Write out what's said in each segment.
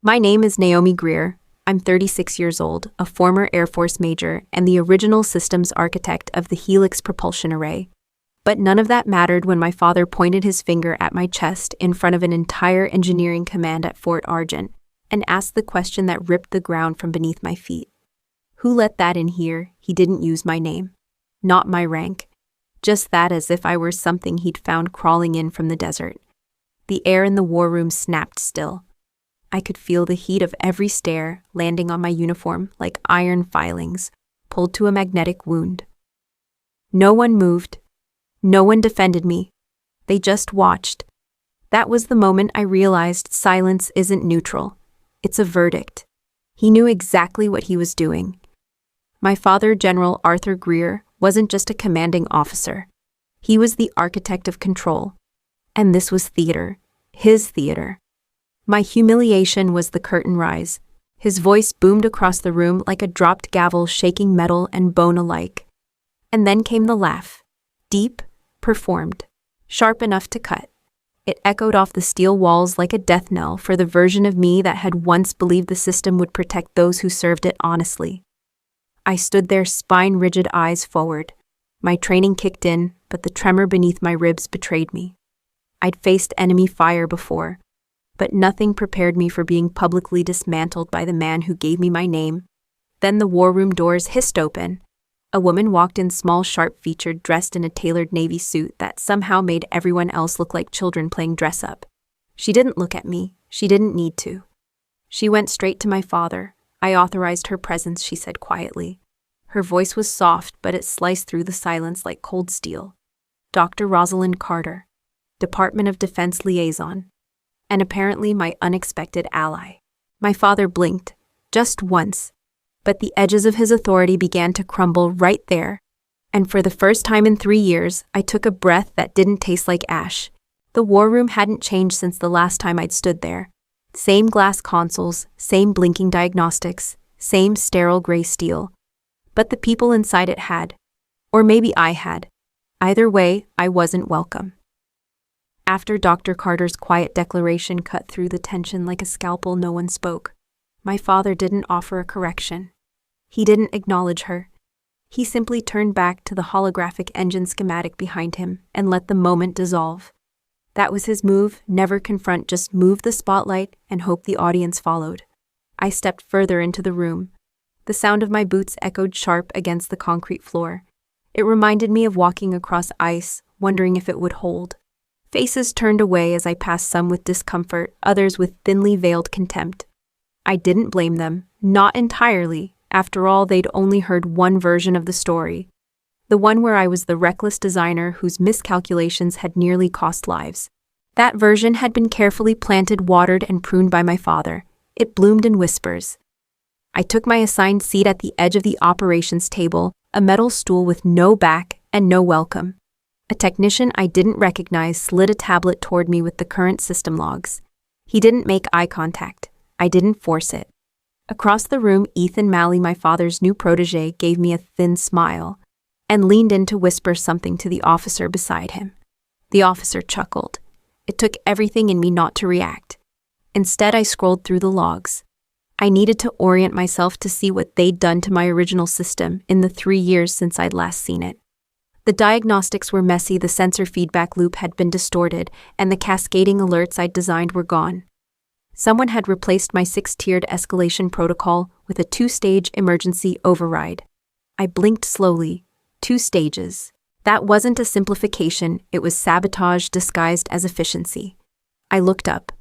My name is Naomi Greer. I'm 36 years old, a former Air Force major, and the original systems architect of the Helix propulsion array. But none of that mattered when my father pointed his finger at my chest in front of an entire engineering command at Fort Argent and asked the question that ripped the ground from beneath my feet. Who let that in here? He didn't use my name. Not my rank. Just that, as if I were something he'd found crawling in from the desert. The air in the war room snapped still. I could feel the heat of every stare landing on my uniform like iron filings, pulled to a magnetic wound. No one moved. No one defended me. They just watched. That was the moment I realized silence isn't neutral. It's a verdict. He knew exactly what he was doing. My father, General Arthur Greer, wasn't just a commanding officer. He was the architect of control. And this was theater. His theater. My humiliation was the curtain rise. His voice boomed across the room like a dropped gavel shaking metal and bone alike. And then came the laugh. Deep, performed, sharp enough to cut. It echoed off the steel walls like a death knell for the version of me that had once believed the system would protect those who served it honestly. I stood there, spine-rigid, eyes forward. My training kicked in, but the tremor beneath my ribs betrayed me. I'd faced enemy fire before, but nothing prepared me for being publicly dismantled by the man who gave me my name. Then the war room doors hissed open. A woman walked in, small, sharp-featured, dressed in a tailored navy suit that somehow made everyone else look like children playing dress-up. She didn't look at me. She didn't need to. She went straight to my father. I authorized her presence, she said quietly. Her voice was soft, but it sliced through the silence like cold steel. Dr. Rosalind Carter, Department of Defense liaison, and apparently my unexpected ally. My father blinked, just once. But the edges of his authority began to crumble right there. And for the first time in 3 years, I took a breath that didn't taste like ash. The war room hadn't changed since the last time I'd stood there. Same glass consoles, same blinking diagnostics, same sterile gray steel. But the people inside it had. Or maybe I had. Either way, I wasn't welcome. After Dr. Carter's quiet declaration cut through the tension like a scalpel, no one spoke. My father didn't offer a correction. He didn't acknowledge her. He simply turned back to the holographic engine schematic behind him and let the moment dissolve. That was his move, never confront, just move the spotlight and hope the audience followed. I stepped further into the room. The sound of my boots echoed sharp against the concrete floor. It reminded me of walking across ice, wondering if it would hold. Faces turned away as I passed, some with discomfort, others with thinly veiled contempt. I didn't blame them, not entirely. After all, they'd only heard one version of the story. The one where I was the reckless designer whose miscalculations had nearly cost lives. That version had been carefully planted, watered, and pruned by my father. It bloomed in whispers. I took my assigned seat at the edge of the operations table, a metal stool with no back and no welcome. A technician I didn't recognize slid a tablet toward me with the current system logs. He didn't make eye contact. I didn't force it. Across the room, Ethan Malley, my father's new protege, gave me a thin smile and leaned in to whisper something to the officer beside him. The officer chuckled. It took everything in me not to react. Instead, I scrolled through the logs. I needed to orient myself to see what they'd done to my original system in the 3 years since I'd last seen it. The diagnostics were messy, the sensor feedback loop had been distorted, and the cascading alerts I'd designed were gone. Someone had replaced my 6-tiered escalation protocol with a 2-stage emergency override. I blinked slowly. 2 stages. That wasn't a simplification, it was sabotage disguised as efficiency. I looked up.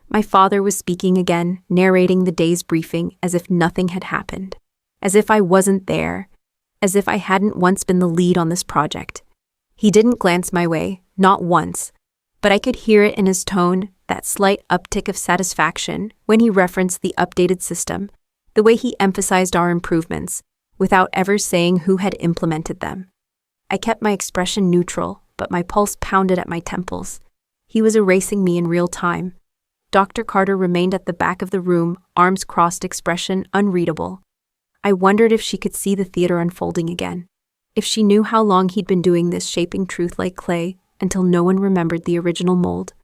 My father was speaking again, narrating the day's briefing as if nothing had happened. As if I wasn't there. As if I hadn't once been the lead on this project. He didn't glance my way, not once. But I could hear it in his tone, that slight uptick of satisfaction when he referenced the updated system, the way he emphasized our improvements, without ever saying who had implemented them. I kept my expression neutral, but my pulse pounded at my temples. He was erasing me in real time. Dr. Carter remained at the back of the room, arms crossed, expression unreadable. I wondered if she could see the theater unfolding again. If she knew how long he'd been doing this, shaping truth like clay, until no one remembered the original mold.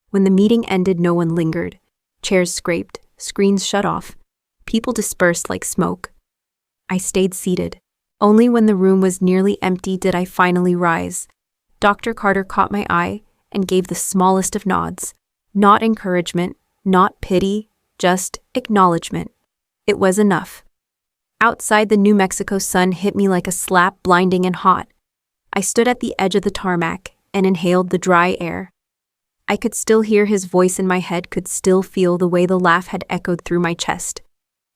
When the meeting ended, no one lingered. Chairs scraped, screens shut off. People dispersed like smoke. I stayed seated. Only when the room was nearly empty did I finally rise. Dr. Carter caught my eye and gave the smallest of nods. Not encouragement, not pity, just acknowledgement. It was enough. Outside, the New Mexico sun hit me like a slap, blinding and hot. I stood at the edge of the tarmac and inhaled the dry air. I could still hear his voice in my head, could still feel the way the laugh had echoed through my chest.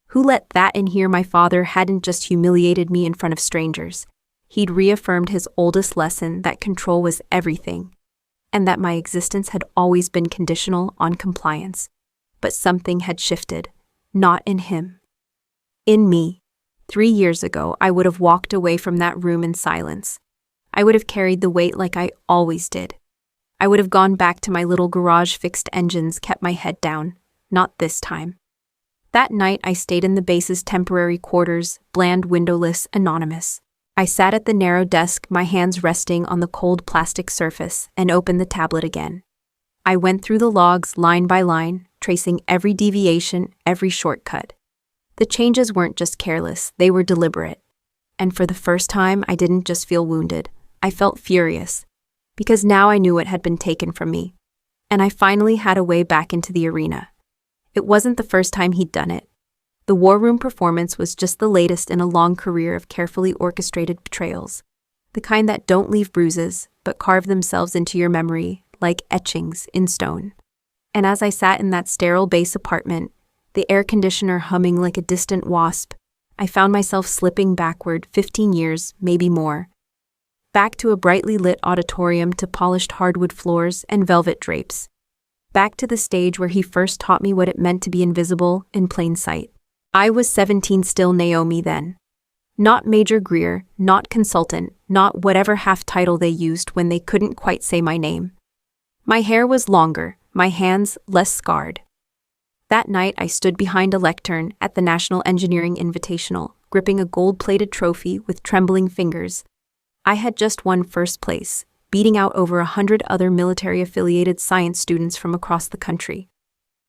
Who let that in here? My father hadn't just humiliated me in front of strangers. He'd reaffirmed his oldest lesson, that control was everything, and that my existence had always been conditional on compliance. But something had shifted, not in him. In me. 3 years ago, I would have walked away from that room in silence. I would have carried the weight like I always did. I would have gone back to my little garage, fixed engines, kept my head down. Not this time. That night, I stayed in the base's temporary quarters, bland, windowless, anonymous. I sat at the narrow desk, my hands resting on the cold plastic surface, and opened the tablet again. I went through the logs line by line, tracing every deviation, every shortcut. The changes weren't just careless, they were deliberate. And for the first time, I didn't just feel wounded. I felt furious. Because now I knew what had been taken from me. And I finally had a way back into the arena. It wasn't the first time he'd done it. The war room performance was just the latest in a long career of carefully orchestrated betrayals. The kind that don't leave bruises, but carve themselves into your memory, like etchings in stone. And as I sat in that sterile base apartment, the air conditioner humming like a distant wasp, I found myself slipping backward 15 years, maybe more. Back to a brightly lit auditorium, to polished hardwood floors and velvet drapes. Back to the stage where he first taught me what it meant to be invisible in plain sight. I was 17, still Naomi then. Not Major Greer, not consultant, not whatever half title they used when they couldn't quite say my name. My hair was longer, my hands less scarred. That night, I stood behind a lectern at the National Engineering Invitational, gripping a gold-plated trophy with trembling fingers. I had just won first place, beating out over 100 other military-affiliated science students from across the country.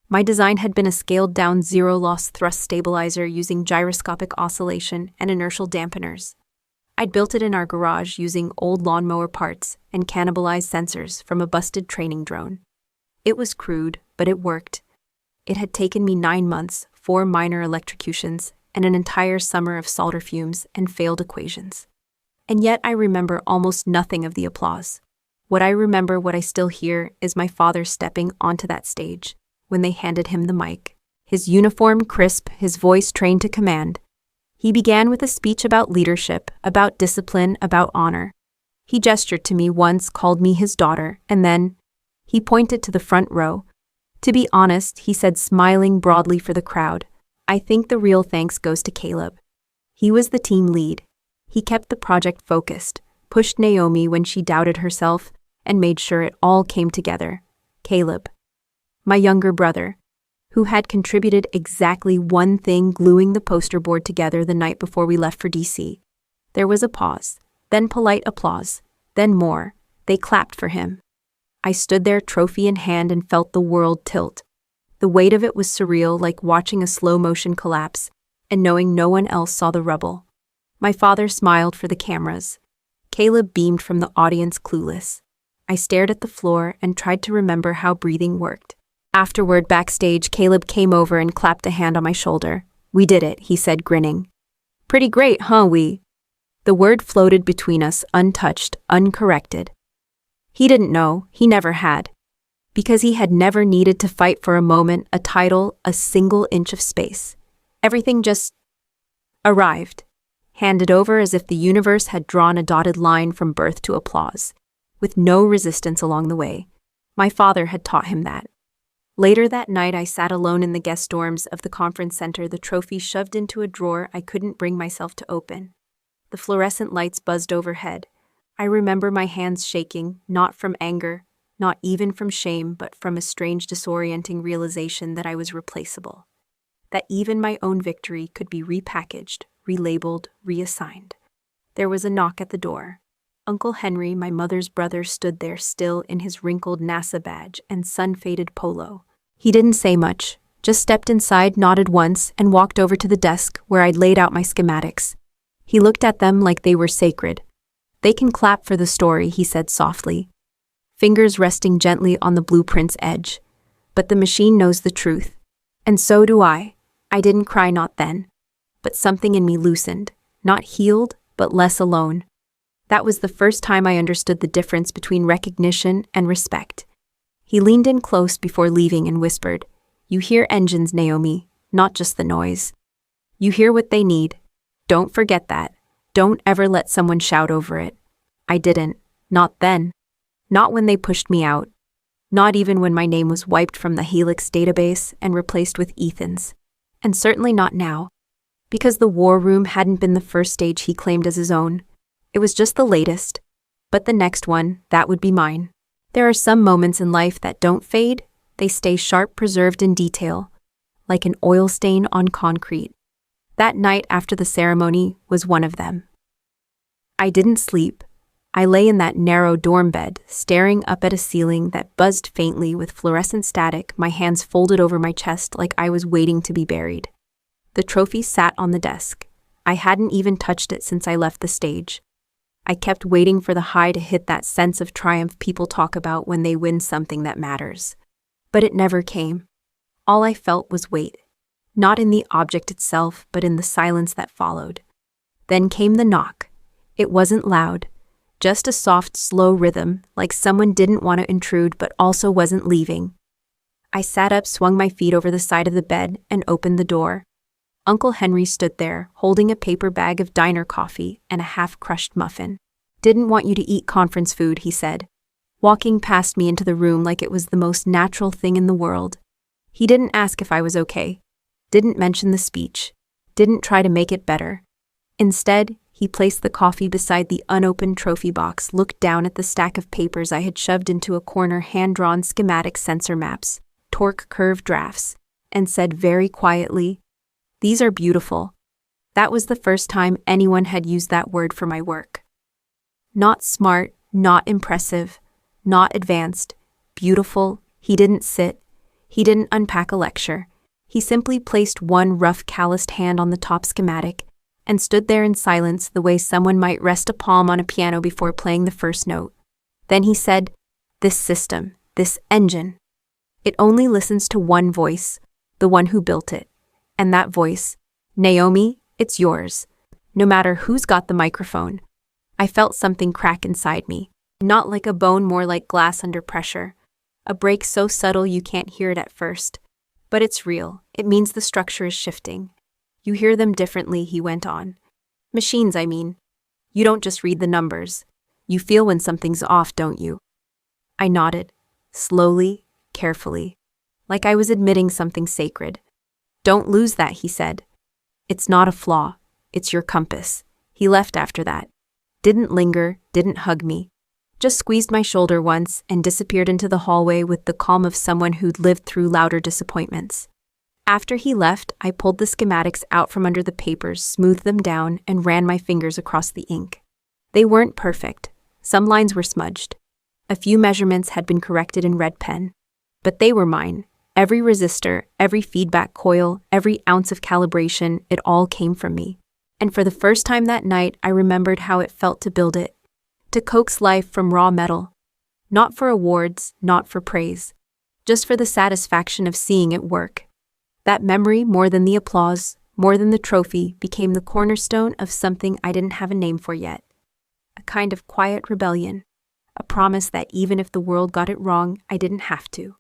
My design had been a scaled-down zero-loss thrust stabilizer using gyroscopic oscillation and inertial dampeners. I'd built it in our garage using old lawnmower parts and cannibalized sensors from a busted training drone. It was crude, but it worked. It had taken me 9 months, 4 minor electrocutions, and an entire summer of solder fumes and failed equations. And yet I remember almost nothing of the applause. What I remember, what I still hear, is my father stepping onto that stage when they handed him the mic. His uniform crisp, his voice trained to command. He began with a speech about leadership, about discipline, about honor. He gestured to me once, called me his daughter, and then he pointed to the front row. To be honest, he said, smiling broadly for the crowd, I think the real thanks goes to Caleb. He was the team lead. He kept the project focused, pushed Naomi when she doubted herself, and made sure it all came together. Caleb, my younger brother, who had contributed exactly one thing, gluing the poster board together the night before we left for DC. There was a pause, then polite applause, then more. They clapped for him. I stood there, trophy in hand, and felt the world tilt. The weight of it was surreal, like watching a slow-motion collapse, and knowing no one else saw the rubble. My father smiled for the cameras. Caleb beamed from the audience, clueless. I stared at the floor and tried to remember how breathing worked. Afterward, backstage, Caleb came over and clapped a hand on my shoulder. We did it, he said, grinning. Pretty great, huh, we? The word floated between us, untouched, uncorrected. He didn't know, he never had. Because he had never needed to fight for a moment, a title, a single inch of space. Everything just arrived. Handed over as if the universe had drawn a dotted line from birth to applause, with no resistance along the way. My father had taught him that. Later that night, I sat alone in the guest dorms of the conference center, the trophy shoved into a drawer I couldn't bring myself to open. The fluorescent lights buzzed overhead. I remember my hands shaking, not from anger, not even from shame, but from a strange, disorienting realization that I was replaceable. That even my own victory could be repackaged, relabeled, reassigned. There was a knock at the door. Uncle Henry, my mother's brother, stood there still in his wrinkled NASA badge and sun-faded polo. He didn't say much, Just stepped inside, nodded once, and walked over to the desk where I'd laid out my schematics. He looked at them like they were sacred. "They can clap for the story," he said softly, fingers resting gently on the blueprint's edge. "But the machine knows the truth. And so do I. I didn't cry, not then. But something in me loosened, not healed, but less alone. That was the first time I understood the difference between recognition and respect." He leaned in close before leaving and whispered, "You hear engines, Naomi, not just the noise. You hear what they need. Don't forget that. Don't ever let someone shout over it." I didn't. Not then. Not when they pushed me out. Not even when my name was wiped from the Helix database and replaced with Ethan's. And certainly not now. Because the war room hadn't been the first stage he claimed as his own. It was just the latest. But the next one, that would be mine. There are some moments in life that don't fade. They stay sharp, preserved in detail, like an oil stain on concrete. That night after the ceremony was one of them. I didn't sleep. I lay in that narrow dorm bed, staring up at a ceiling that buzzed faintly with fluorescent static, my hands folded over my chest like I was waiting to be buried. The trophy sat on the desk. I hadn't even touched it since I left the stage. I kept waiting for the high to hit, that sense of triumph people talk about when they win something that matters. But it never came. All I felt was weight. Not in the object itself, but in the silence that followed. Then came the knock. It wasn't loud. Just a soft, slow rhythm, like someone didn't want to intrude but also wasn't leaving. I sat up, swung my feet over the side of the bed, and opened the door. Uncle Henry stood there, holding a paper bag of diner coffee and a half-crushed muffin. "Didn't want you to eat conference food," he said, walking past me into the room like it was the most natural thing in the world. He didn't ask if I was okay. Didn't mention the speech. Didn't try to make it better. Instead, he placed the coffee beside the unopened trophy box, looked down at the stack of papers I had shoved into a corner, hand-drawn schematic sensor maps, torque curve drafts, and said very quietly, "These are beautiful." That was the first time anyone had used that word for my work. Not smart, not impressive, not advanced, beautiful. He didn't sit. He didn't unpack a lecture. He simply placed one rough, calloused hand on the top schematic and stood there in silence, the way someone might rest a palm on a piano before playing the first note. Then he said, "This system, this engine, it only listens to one voice, the one who built it. And that voice, Naomi, it's yours. No matter who's got the microphone." I felt something crack inside me. Not like a bone, more like glass under pressure. A break so subtle you can't hear it at first. But it's real. It means the structure is shifting. "You hear them differently," he went on. "Machines, I mean. You don't just read the numbers. You feel when something's off, don't you?" I nodded, slowly, carefully, like I was admitting something sacred. "Don't lose that," he said. "It's not a flaw. It's your compass." He left after that. Didn't linger, didn't hug me. Just squeezed my shoulder once and disappeared into the hallway with the calm of someone who'd lived through louder disappointments. After he left, I pulled the schematics out from under the papers, smoothed them down, and ran my fingers across the ink. They weren't perfect. Some lines were smudged. A few measurements had been corrected in red pen. But they were mine. Every resistor, every feedback coil, every ounce of calibration, it all came from me. And for the first time that night, I remembered how it felt to build it. To coax life from raw metal. Not for awards, not for praise. Just for the satisfaction of seeing it work. That memory, more than the applause, more than the trophy, became the cornerstone of something I didn't have a name for yet. A kind of quiet rebellion. A promise that even if the world got it wrong, I didn't have to.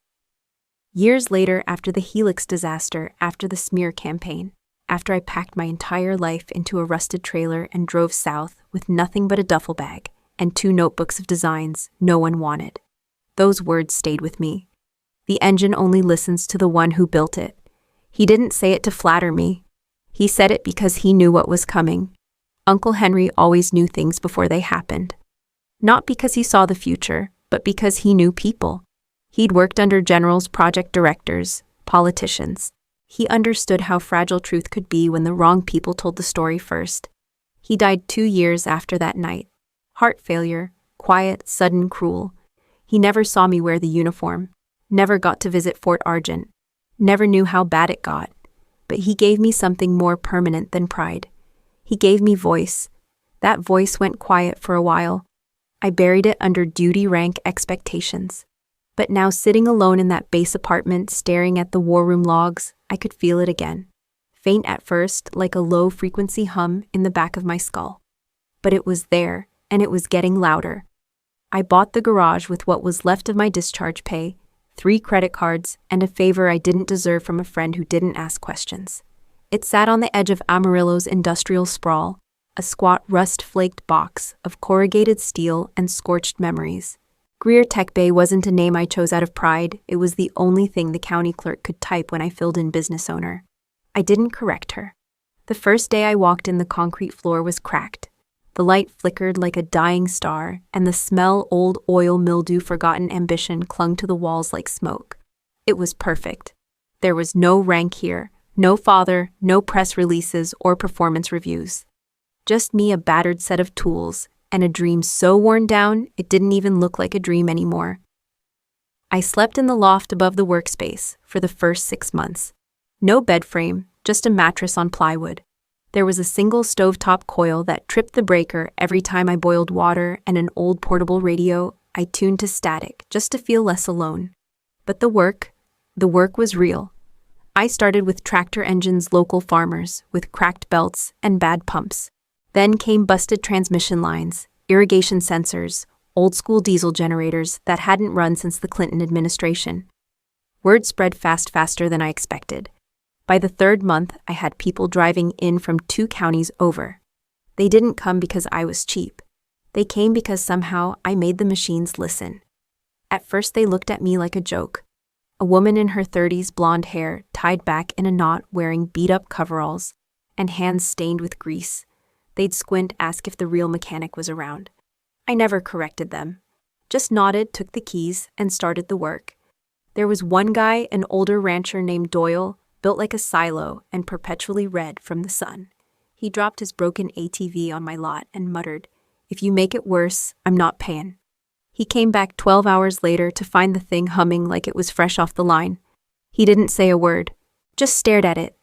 Years later, after the Helix disaster, after the smear campaign, after I packed my entire life into a rusted trailer and drove south with nothing but a duffel bag and 2 notebooks of designs no one wanted, those words stayed with me. The engine only listens to the one who built it. He didn't say it to flatter me. He said it because he knew what was coming. Uncle Henry always knew things before they happened. Not because he saw the future, but because he knew people. He'd worked under generals, project directors, politicians. He understood how fragile truth could be when the wrong people told the story first. He died 2 years after that night. Heart failure, quiet, sudden, cruel. He never saw me wear the uniform. Never got to visit Fort Argent. Never knew how bad it got. But he gave me something more permanent than pride. He gave me voice. That voice went quiet for a while. I buried it under duty rank expectations. But now sitting alone in that base apartment staring at the war room logs, I could feel it again. Faint at first, like a low-frequency hum in the back of my skull. But it was there, and it was getting louder. I bought the garage with what was left of my discharge pay, 3 credit cards, and a favor I didn't deserve from a friend who didn't ask questions. It sat on the edge of Amarillo's industrial sprawl, a squat rust-flaked box of corrugated steel and scorched memories. Greer Tech Bay wasn't a name I chose out of pride, it was the only thing the county clerk could type when I filled in business owner. I didn't correct her. The first day I walked in, the concrete floor was cracked. The light flickered like a dying star, and the smell old oil mildew forgotten ambition clung to the walls like smoke. It was perfect. There was no rank here, no father, no press releases or performance reviews. Just me, a battered set of tools, and a dream so worn down it didn't even look like a dream anymore. I slept in the loft above the workspace for the first 6 months. No bed frame, just a mattress on plywood. There was a single stovetop coil that tripped the breaker every time I boiled water, and an old portable radio I tuned to static just to feel less alone. But the work was real. I started with tractor engines, local farmers, with cracked belts and bad pumps. Then came busted transmission lines, irrigation sensors, old-school diesel generators that hadn't run since the Clinton administration. Word spread faster than I expected. By the 3rd month, I had people driving in from 2 counties over. They didn't come because I was cheap. They came because somehow I made the machines listen. At first they looked at me like a joke. A woman in her 30s, blonde hair, tied back in a knot, wearing beat-up coveralls, and hands stained with grease. They'd squint, ask if the real mechanic was around. I never corrected them. Just nodded, took the keys, and started the work. There was one guy, an older rancher named Doyle, built like a silo and perpetually red from the sun. He dropped his broken ATV on my lot and muttered, "If you make it worse, I'm not paying." He came back 12 hours later to find the thing humming like it was fresh off the line. He didn't say a word, just stared at it,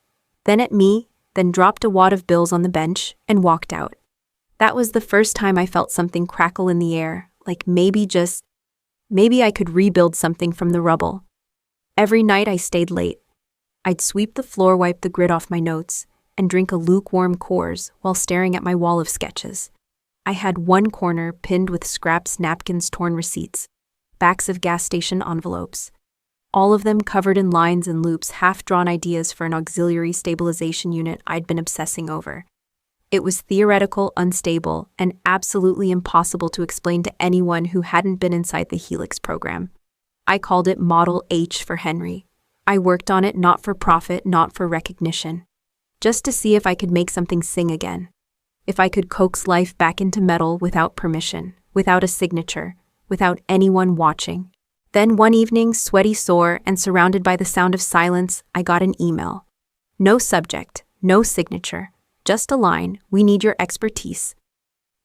then at me, then dropped a wad of bills on the bench and walked out. That was the first time I felt something crackle in the air, like maybe I could rebuild something from the rubble. Every night I stayed late. I'd sweep the floor, wipe the grit off my notes, and drink a lukewarm Coors while staring at my wall of sketches. I had one corner pinned with scraps, napkins, torn receipts, backs of gas station envelopes, all of them covered in lines and loops, half-drawn ideas for an auxiliary stabilization unit I'd been obsessing over. It was theoretical, unstable, and absolutely impossible to explain to anyone who hadn't been inside the Helix program. I called it Model H for Henry. I worked on it not for profit, not for recognition. Just to see if I could make something sing again. If I could coax life back into metal without permission, without a signature, without anyone watching. Then one evening, sweaty, sore, and surrounded by the sound of silence, I got an email. No subject, no signature, just a line, "We need your expertise.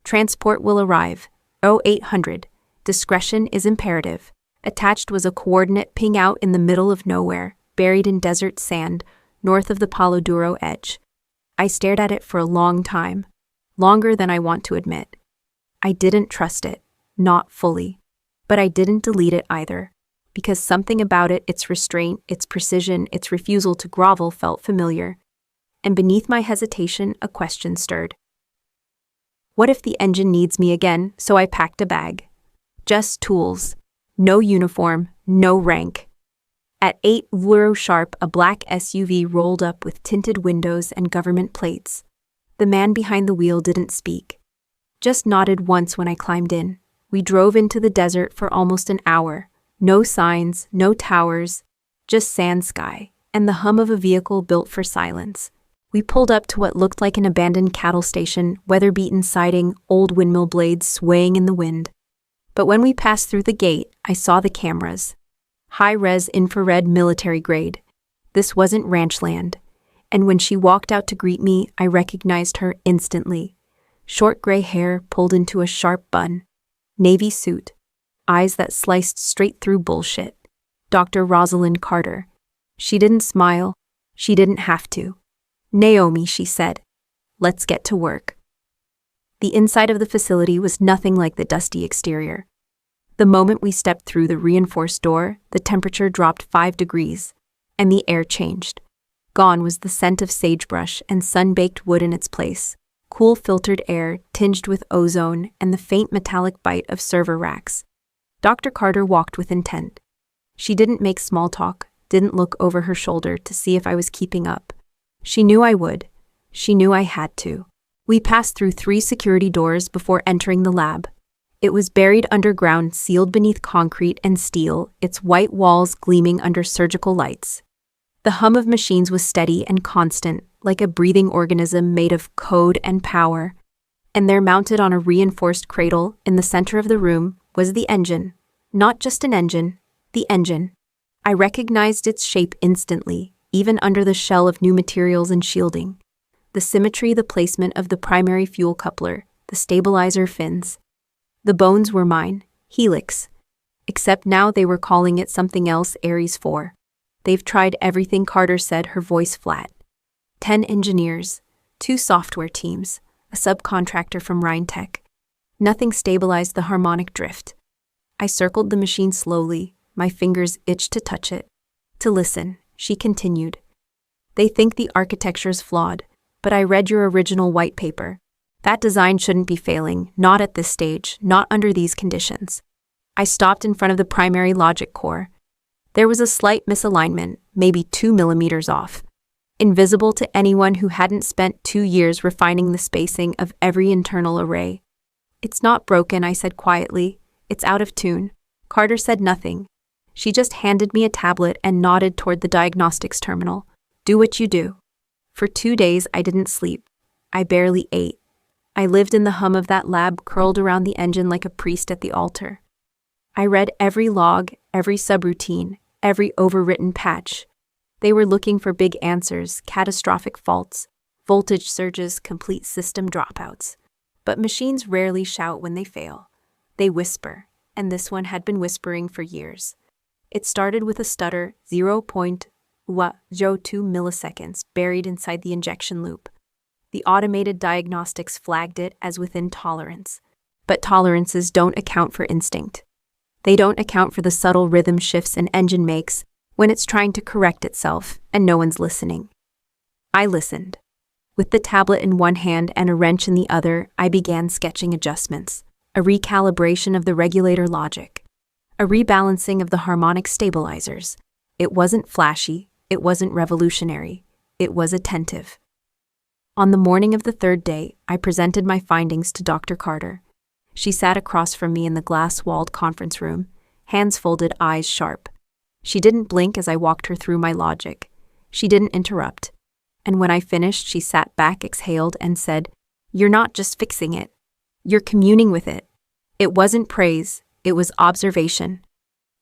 Transport will arrive, 0800. Discretion is imperative." Attached was a coordinate ping out in the middle of nowhere, buried in desert sand, north of the Palo Duro edge. I stared at it for a long time, longer than I want to admit. I didn't trust it, not fully. But I didn't delete it either, because something about it, its restraint, its precision, its refusal to grovel felt familiar. And beneath my hesitation, a question stirred. What if the engine needs me again? So I packed a bag. Just tools. No uniform, no rank. At 8:00 sharp, a black SUV rolled up with tinted windows and government plates. The man behind the wheel didn't speak. Just nodded once when I climbed in. We drove into the desert for almost an hour. No signs, no towers, just sand sky, and the hum of a vehicle built for silence. We pulled up to what looked like an abandoned cattle station, weather-beaten siding, old windmill blades swaying in the wind. But when we passed through the gate, I saw the cameras. High-res infrared military grade. This wasn't ranch land. And when she walked out to greet me, I recognized her instantly. Short gray hair pulled into a sharp bun. Navy suit. Eyes that sliced straight through bullshit. Dr. Rosalind Carter. She didn't smile. She didn't have to. "Naomi," she said, "let's get to work." The inside of the facility was nothing like the dusty exterior. The moment we stepped through the reinforced door, the temperature dropped 5 degrees, and the air changed. Gone was the scent of sagebrush and sun-baked wood in its place, cool filtered air tinged with ozone and the faint metallic bite of server racks. Dr. Carter walked with intent. She didn't make small talk, didn't look over her shoulder to see if I was keeping up. She knew I would. She knew I had to. We passed through 3 security doors before entering the lab. It was buried underground, sealed beneath concrete and steel, its white walls gleaming under surgical lights. The hum of machines was steady and constant, like a breathing organism made of code and power. And there, mounted on a reinforced cradle in the center of the room, was the engine. Not just an engine, the engine. I recognized its shape instantly, even under the shell of new materials and shielding. The symmetry, the placement of the primary fuel coupler, the stabilizer fins. The bones were mine, Helix. Except now they were calling it something else, Ares 4. "They've tried everything," Carter said, her voice flat. 10 engineers, 2 software teams, a subcontractor from Rhine-Tech. Nothing stabilized the harmonic drift. I circled the machine slowly, my fingers itched to touch it. "To listen," she continued. "They think the architecture's flawed, but I read your original white paper. That design shouldn't be failing, not at this stage, not under these conditions." I stopped in front of the primary logic core. There was a slight misalignment, maybe 2 millimeters off. Invisible to anyone who hadn't spent 2 years refining the spacing of every internal array. "It's not broken," I said quietly. "It's out of tune." Carter said nothing. She just handed me a tablet and nodded toward the diagnostics terminal. "Do what you do." For 2 days I didn't sleep. I barely ate. I lived in the hum of that lab, curled around the engine like a priest at the altar. I read every log, every subroutine, every overwritten patch. They were looking for big answers, catastrophic faults, voltage surges, complete system dropouts. But machines rarely shout when they fail. They whisper, and this one had been whispering for years. It started with a stutter, 0.02 milliseconds, buried inside the injection loop. The automated diagnostics flagged it as within tolerance. But tolerances don't account for instinct. They don't account for the subtle rhythm shifts an engine makes when it's trying to correct itself and no one's listening. I listened. With the tablet in one hand and a wrench in the other, I began sketching adjustments, a recalibration of the regulator logic, a rebalancing of the harmonic stabilizers. It wasn't flashy, it wasn't revolutionary, it was attentive. On the morning of the 3rd day, I presented my findings to Dr. Carter. She sat across from me in the glass-walled conference room, hands folded, eyes sharp. She didn't blink as I walked her through my logic. She didn't interrupt. And when I finished, she sat back, exhaled, and said, "You're not just fixing it. You're communing with it." It wasn't praise, it was observation.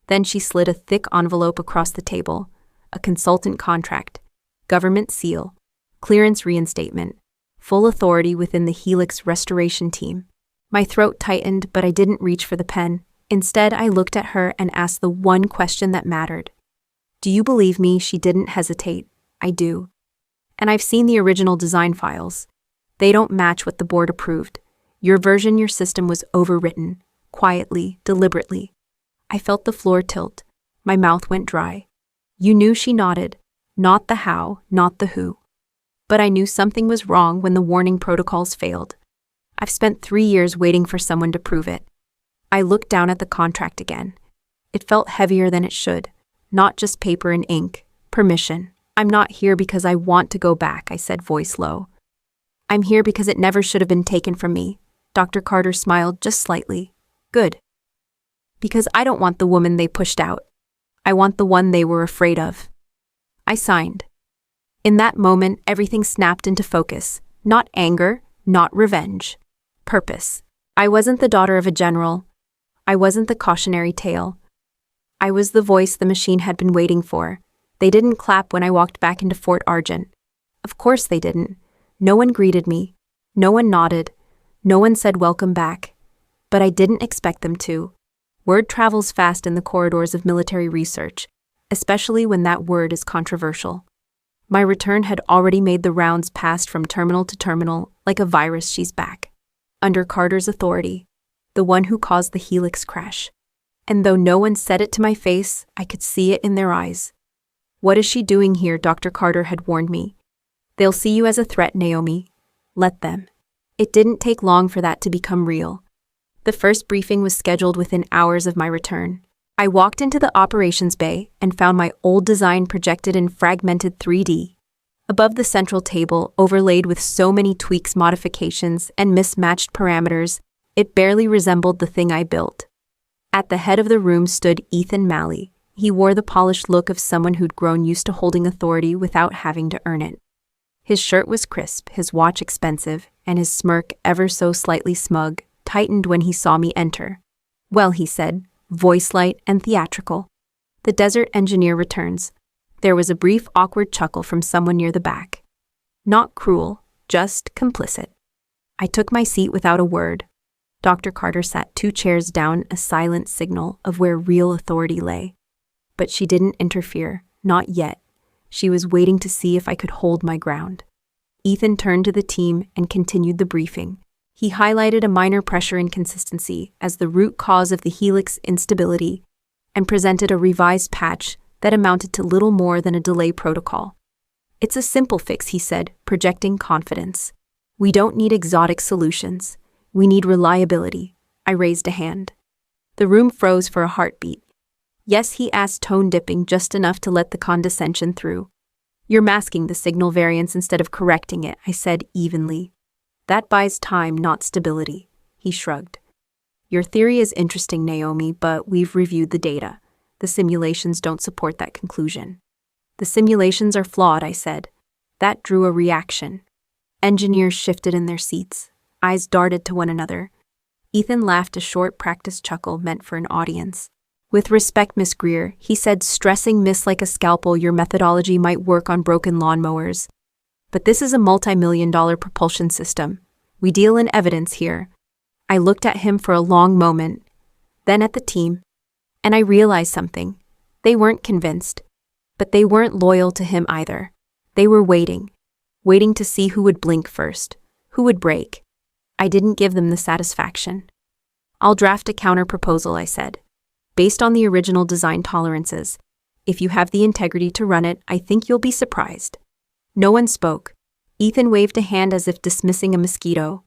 Then she slid a thick envelope across the table, a consultant contract, government seal, clearance reinstatement, full authority within the Helix restoration team. My throat tightened, but I didn't reach for the pen. Instead, I looked at her and asked the one question that mattered. "Do you believe me?" She didn't hesitate. "I do. And I've seen the original design files. They don't match what the board approved. Your version, your system was overwritten, quietly, deliberately." I felt the floor tilt. My mouth went dry. "You knew?" She nodded. "Not the how, not the who. But I knew something was wrong when the warning protocols failed. I've spent 3 years waiting for someone to prove it." I looked down at the contract again. It felt heavier than it should. Not just paper and ink. Permission. "I'm not here because I want to go back," I said, voice low. "I'm here because it never should have been taken from me." Dr. Carter smiled just slightly. "Good. Because I don't want the woman they pushed out. I want the one they were afraid of." I signed. In that moment, everything snapped into focus. Not anger, not revenge. Purpose. I wasn't the daughter of a general. I wasn't the cautionary tale. I was the voice the machine had been waiting for. They didn't clap when I walked back into Fort Argent. Of course they didn't. No one greeted me. No one nodded. No one said welcome back. But I didn't expect them to. Word travels fast in the corridors of military research. especially when that word is controversial. My return had already made the rounds passed from terminal to terminal like a virus. She's back. Under Carter's authority, the one who caused the Helix crash. And though no one said it to my face, I could see it in their eyes. What is she doing here? Dr. Carter had warned me. They'll see you as a threat, Naomi. Let them. It didn't take long for that to become real. The first briefing was scheduled within hours of my return. I walked into the operations bay and found my old design projected in fragmented 3D. Above the central table, overlaid with so many tweaks, modifications, and mismatched parameters, it barely resembled the thing I built. At the head of the room stood Ethan Malley. He wore the polished look of someone who'd grown used to holding authority without having to earn it. His shirt was crisp, his watch expensive, and his smirk, ever so slightly smug, tightened when he saw me enter. Well, he said, voice light and theatrical. The desert engineer returns. There was a brief, awkward chuckle from someone near the back. Not cruel, just complicit. I took my seat without a word. Dr. Carter sat 2 chairs down, a silent signal of where real authority lay. But she didn't interfere, not yet. She was waiting to see if I could hold my ground. Ethan turned to the team and continued the briefing. He highlighted a minor pressure inconsistency as the root cause of the Helix instability and presented a revised patch that amounted to little more than a delay protocol. It's a simple fix, he said, projecting confidence. We don't need exotic solutions. We need reliability. I raised a hand. The room froze for a heartbeat. Yes, he asked, tone dipping just enough to let the condescension through. You're masking the signal variance instead of correcting it, I said evenly. That buys time, not stability. He shrugged. Your theory is interesting, Naomi, but we've reviewed the data. The simulations don't support that conclusion. The simulations are flawed, I said. That drew a reaction. Engineers shifted in their seats. Eyes darted to one another. Ethan laughed, a short practiced chuckle meant for an audience. With respect, Miss Greer, he said, stressing Miss like a scalpel, your methodology might work on broken lawnmowers. But this is a multi-million-dollar propulsion system. We deal in evidence here. I looked at him for a long moment, then at the team, and I realized something. They weren't convinced, but they weren't loyal to him either. They were waiting to see who would blink first, who would break. I didn't give them the satisfaction. I'll draft a counter-proposal, I said, based on the original design tolerances. If you have the integrity to run it, I think you'll be surprised. No one spoke. Ethan waved a hand as if dismissing a mosquito.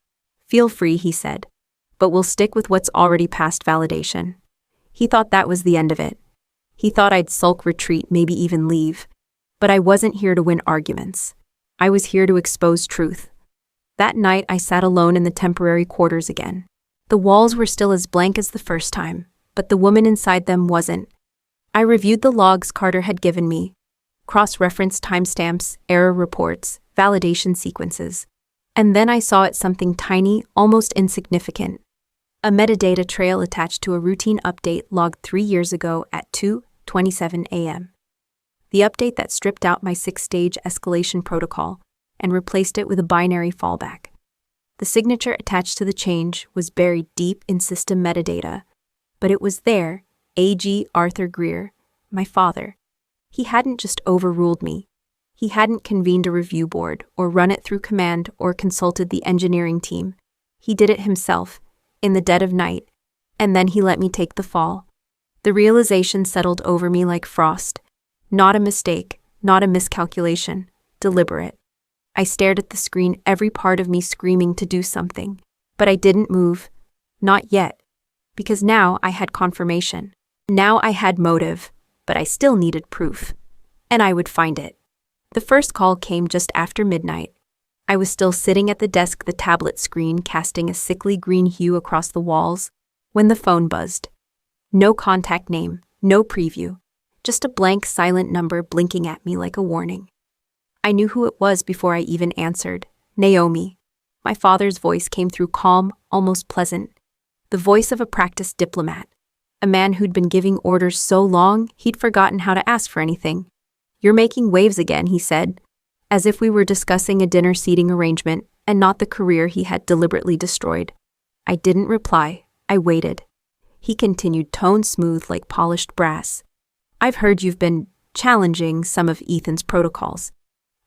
Feel free, he said, but we'll stick with what's already past validation. He thought that was the end of it. He thought I'd sulk, retreat, maybe even leave. But I wasn't here to win arguments. I was here to expose truth. That night, I sat alone in the temporary quarters again. The walls were still as blank as the first time, but the woman inside them wasn't. I reviewed the logs Carter had given me, cross-referenced timestamps, error reports, validation sequences. And then I saw it, something tiny, almost insignificant. A metadata trail attached to a routine update logged 3 years ago at 2:27 a.m. The update that stripped out my 6-stage escalation protocol and replaced it with a binary fallback. The signature attached to the change was buried deep in system metadata, but it was there, A.G. Arthur Greer, my father. He hadn't just overruled me. He hadn't convened a review board or run it through command or consulted the engineering team. He did it himself, in the dead of night, and then he let me take the fall. The realization settled over me like frost. Not a mistake, not a miscalculation, deliberate. I stared at the screen, every part of me screaming to do something. But I didn't move. Not yet. Because now I had confirmation. Now I had motive, but I still needed proof. And I would find it. The first call came just after midnight. I was still sitting at the desk, the tablet screen casting a sickly green hue across the walls, when the phone buzzed. No contact name, no preview, just a blank, silent number blinking at me like a warning. I knew who it was before I even answered. Naomi. My father's voice came through, calm, almost pleasant. The voice of a practiced diplomat. A man who'd been giving orders so long, he'd forgotten how to ask for anything. You're making waves again, he said, as if we were discussing a dinner seating arrangement and not the career he had deliberately destroyed. I didn't reply. I waited. He continued, tone smooth like polished brass. I've heard you've been challenging some of Ethan's protocols,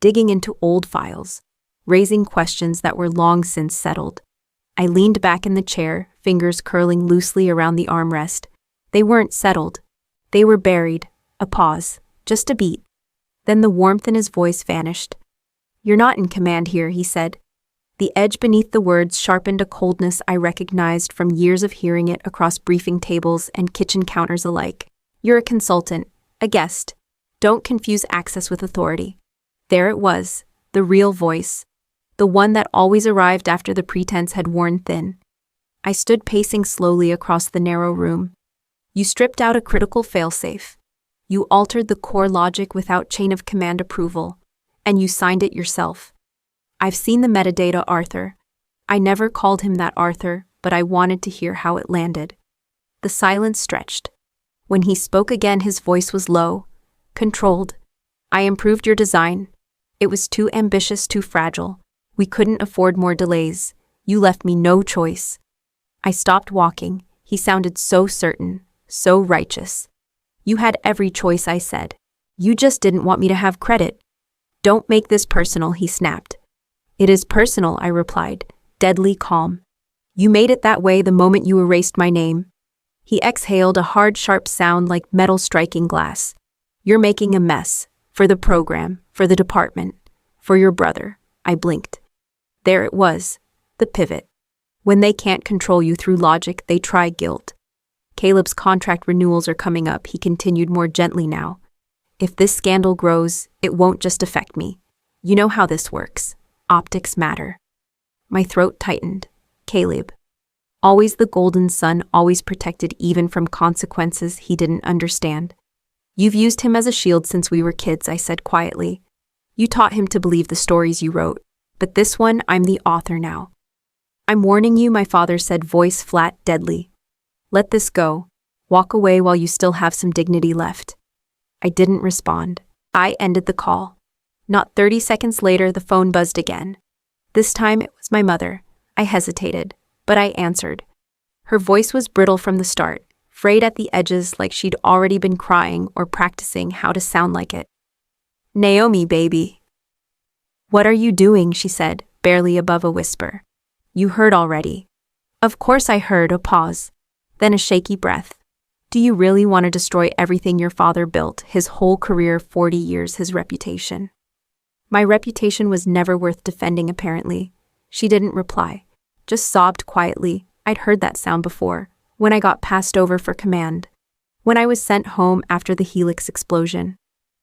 digging into old files, raising questions that were long since settled. I leaned back in the chair, fingers curling loosely around the armrest. They weren't settled. They were buried. A pause. Just a beat. Then the warmth in his voice vanished. "You're not in command here," he said. The edge beneath the words sharpened a coldness I recognized from years of hearing it across briefing tables and kitchen counters alike. "You're a consultant, a guest. Don't confuse access with authority." There it was, the real voice, the one that always arrived after the pretense had worn thin. I stood pacing slowly across the narrow room. "You stripped out a critical failsafe. You altered the core logic without chain of command approval, and you signed it yourself. I've seen the metadata, Arthur. I never called him that, Arthur, but I wanted to hear how it landed." The silence stretched. When he spoke again, his voice was low, controlled. "I improved your design. It was too ambitious, too fragile. We couldn't afford more delays. You left me no choice." I stopped walking. He sounded so certain, so righteous. "You had every choice," I said. "You just didn't want me to have credit." "Don't make this personal," he snapped. "It is personal," I replied, deadly calm. "You made it that way the moment you erased my name." He exhaled a hard, sharp sound like metal striking glass. "You're making a mess. For the program, for the department, for your brother." I blinked. There it was, the pivot. When they can't control you through logic, they try guilt. "Caleb's contract renewals are coming up," he continued more gently now. "If this scandal grows, it won't just affect me. You know how this works. Optics matter." My throat tightened. Caleb. Always the golden son, always protected even from consequences he didn't understand. "You've used him as a shield since we were kids," I said quietly. "You taught him to believe the stories you wrote. But this one, I'm the author now." "I'm warning you," my father said, voice flat, deadly. "Let this go. Walk away while you still have some dignity left." I didn't respond. I ended the call. Not 30 seconds later, the phone buzzed again. This time it was my mother. I hesitated, but I answered. Her voice was brittle from the start, frayed at the edges like she'd already been crying or practicing how to sound like it. "Naomi, baby." "What are you doing?" she said, barely above a whisper. "You heard already." Of course I heard. A pause, then a shaky breath. "Do you really want to destroy everything your father built, his whole career, 40 years, his reputation?" My reputation was never worth defending, apparently. She didn't reply, just sobbed quietly. I'd heard that sound before, when I got passed over for command, when I was sent home after the Helix explosion,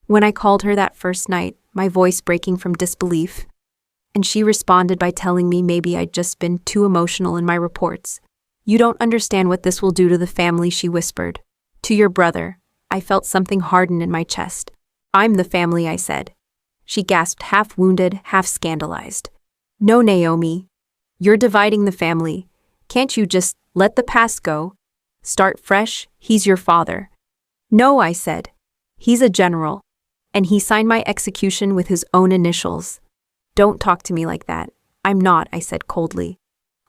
when I called her that first night, my voice breaking from disbelief. And she responded by telling me maybe I'd just been too emotional in my reports. "You don't understand what this will do to the family," she whispered. "To your brother." I felt something harden in my chest. "I'm the family," I said. She gasped, half wounded, half scandalized. "No, Naomi. You're dividing the family. Can't you just let the past go? Start fresh? He's your father." "No," I said. "He's a general. And he signed my execution with his own initials." "Don't talk to me like that." "I'm not," I said coldly.